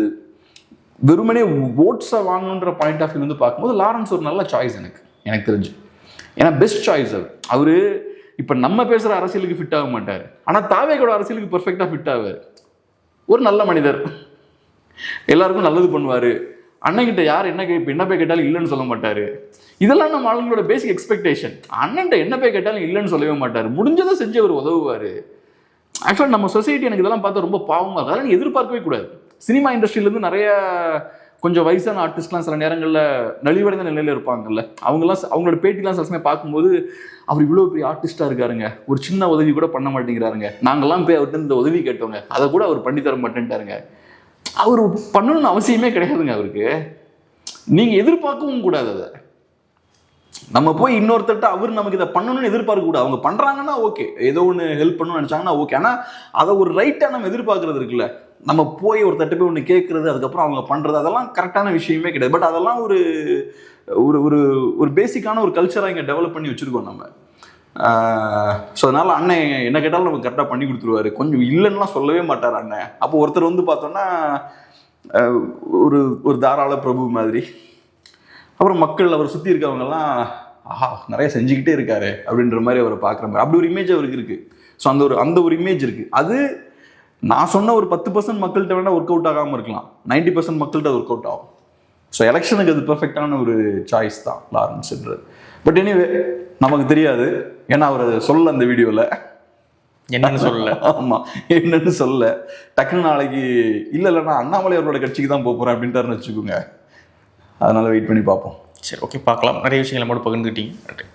வெறுமனே ஓட்ஸை வாங்கணுன்ற பாயிண்ட் ஆஃப் வியூலேருந்து பார்க்கும்போது லாரன்ஸ் ஒரு நல்ல சாய்ஸ் எனக்கு தெரிஞ்சு. ஏன்னா பெஸ்ட் சாய்ஸ் அவர் இப்போ நம்ம பேசுகிற அரசியலுக்கு ஃபிட் ஆக மாட்டார், ஆனால் தாவேகோட அரசியலுக்கு பெர்ஃபெக்டாக ஃபிட் ஆவார். ஒரு நல்ல மனிதர், எல்லாருக்கும் நல்லது பண்ணுவார், அண்ணன்கிட்ட யார் என்ன போய் கேட்டாலும் இல்லைன்னு சொல்ல மாட்டார். இதெல்லாம் நம்ம ஆளுங்களோட பேசிக் எக்ஸ்பெக்டேஷன். அண்ணன்ட்ட என்ன போய் கேட்டாலும் இல்லைன்னு சொல்லவே மாட்டார், முடிஞ்சதை செஞ்சு அவர் உதவுவார். ஆக்சுவலாக நம்ம சொசைட்டி எனக்கு இதெல்லாம் பார்த்தா ரொம்ப பாவமாக இருக்கும். அதெல்லாம் எதிர்பார்க்கவே கூடாது. சினிமா இண்டஸ்ட்ரியிலேருந்து நிறைய கொஞ்சம் வயசான ஆர்டிஸ்ட்லாம் சில நேரங்களில் நலிவடைந்த நிலையில் இருப்பாங்கல்ல, அவங்களோட பேட்டிலாம் சில சமயம் பார்க்கும்போது அவர் இவ்வளோ பெரிய ஆர்டிஸ்டாக இருக்காருங்க, ஒரு சின்ன உதவி கூட பண்ண மாட்டேங்கிறாருங்க, நாங்கள்லாம் போய் அவர்கிட்ட இந்த உதவி கேட்டோங்க, அதை கூட அவர் பண்ணி தர மாட்டேன்ட்டாருங்க. அவர் பண்ணணும்னு அவசியமே கிடையாதுங்க அவருக்கு. நீங்கள் எதிர்பார்க்கவும் கூடாது. அதை நம்ம போய் இன்னொருத்தட்ட அவர் நமக்கு இதை பண்ணணும்னு எதிர்பார்க்க கூடாது. அவங்க பண்ணுறாங்கன்னா ஓகே, ஏதோ ஒன்று ஹெல்ப் பண்ணணும்னு நினச்சாங்கன்னா ஓகே. ஆனால் அதை ஒரு ரைட்டாக நம்ம எதிர்பார்க்கறது இருக்குல்ல, நம்ம போய் ஒரு தட்டு போய் ஒன்று கேட்குறது, அதுக்கப்புறம் அவங்க பண்ணுறது, அதெல்லாம் கரெக்டான விஷயமே கிடையாது. பட் அதெல்லாம் ஒரு ஒரு ஒரு ஒரு பேசிக்கான ஒரு கல்ச்சராக இங்கே டெவலப் பண்ணி வச்சுருக்கோம் நம்ம. ஸோ அதனால் அண்ணன் என்ன கேட்டாலும் நமக்கு கரெக்டாக பண்ணி கொடுத்துருவாரு, கொஞ்சம் இல்லைன்னுலாம் சொல்லவே மாட்டார் அண்ணன். அப்போ ஒருத்தர் வந்து பார்த்தோன்னா ஒரு ஒரு தாராள பிரபு மாதிரி, அப்புறம் மக்கள் அவர் சுற்றி இருக்கவங்கெல்லாம் ஆஹா நிறைய செஞ்சுக்கிட்டே இருக்காரு அப்படின்ற மாதிரி அவரை பார்க்குற மாதிரி, அப்படி ஒரு இமேஜ் அவருக்கு இருக்குது. ஸோ அந்த ஒரு இமேஜ் இருக்குது. அது நான் சொன்ன ஒரு 10% மக்கள்கிட்ட வேணால் ஒர்க் அவுட் ஆகாமல் இருக்கலாம், 90% மக்கள்கிட்ட அது ஒர்க் அவுட் ஆகும். ஸோ எலெக்ஷனுக்கு அது பெர்ஃபெக்டான ஒரு சாய்ஸ் தான் லாரன்ஸ்ன்றது. பட் எனிவே நமக்கு தெரியாது, ஏன்னா அவர் சொல்ல அந்த வீடியோவில் என்னன்னு சொல்லல. ஆமாம், என்னன்னு சொல்ல. டக்குன்னு நாளைக்கு இல்லைன்னா அண்ணாமலை அவரோட கட்சிக்கு தான் போகிறேன் அப்படின்ட்டாருன்னு வச்சுக்கோங்க. அதனால் வெயிட் பண்ணி பார்ப்போம். சரி, ஓகே, பார்க்கலாம். நிறைய விஷயங்களை மட்டும் பகிர்ந்துக்கிட்டீங்க. நன்றி.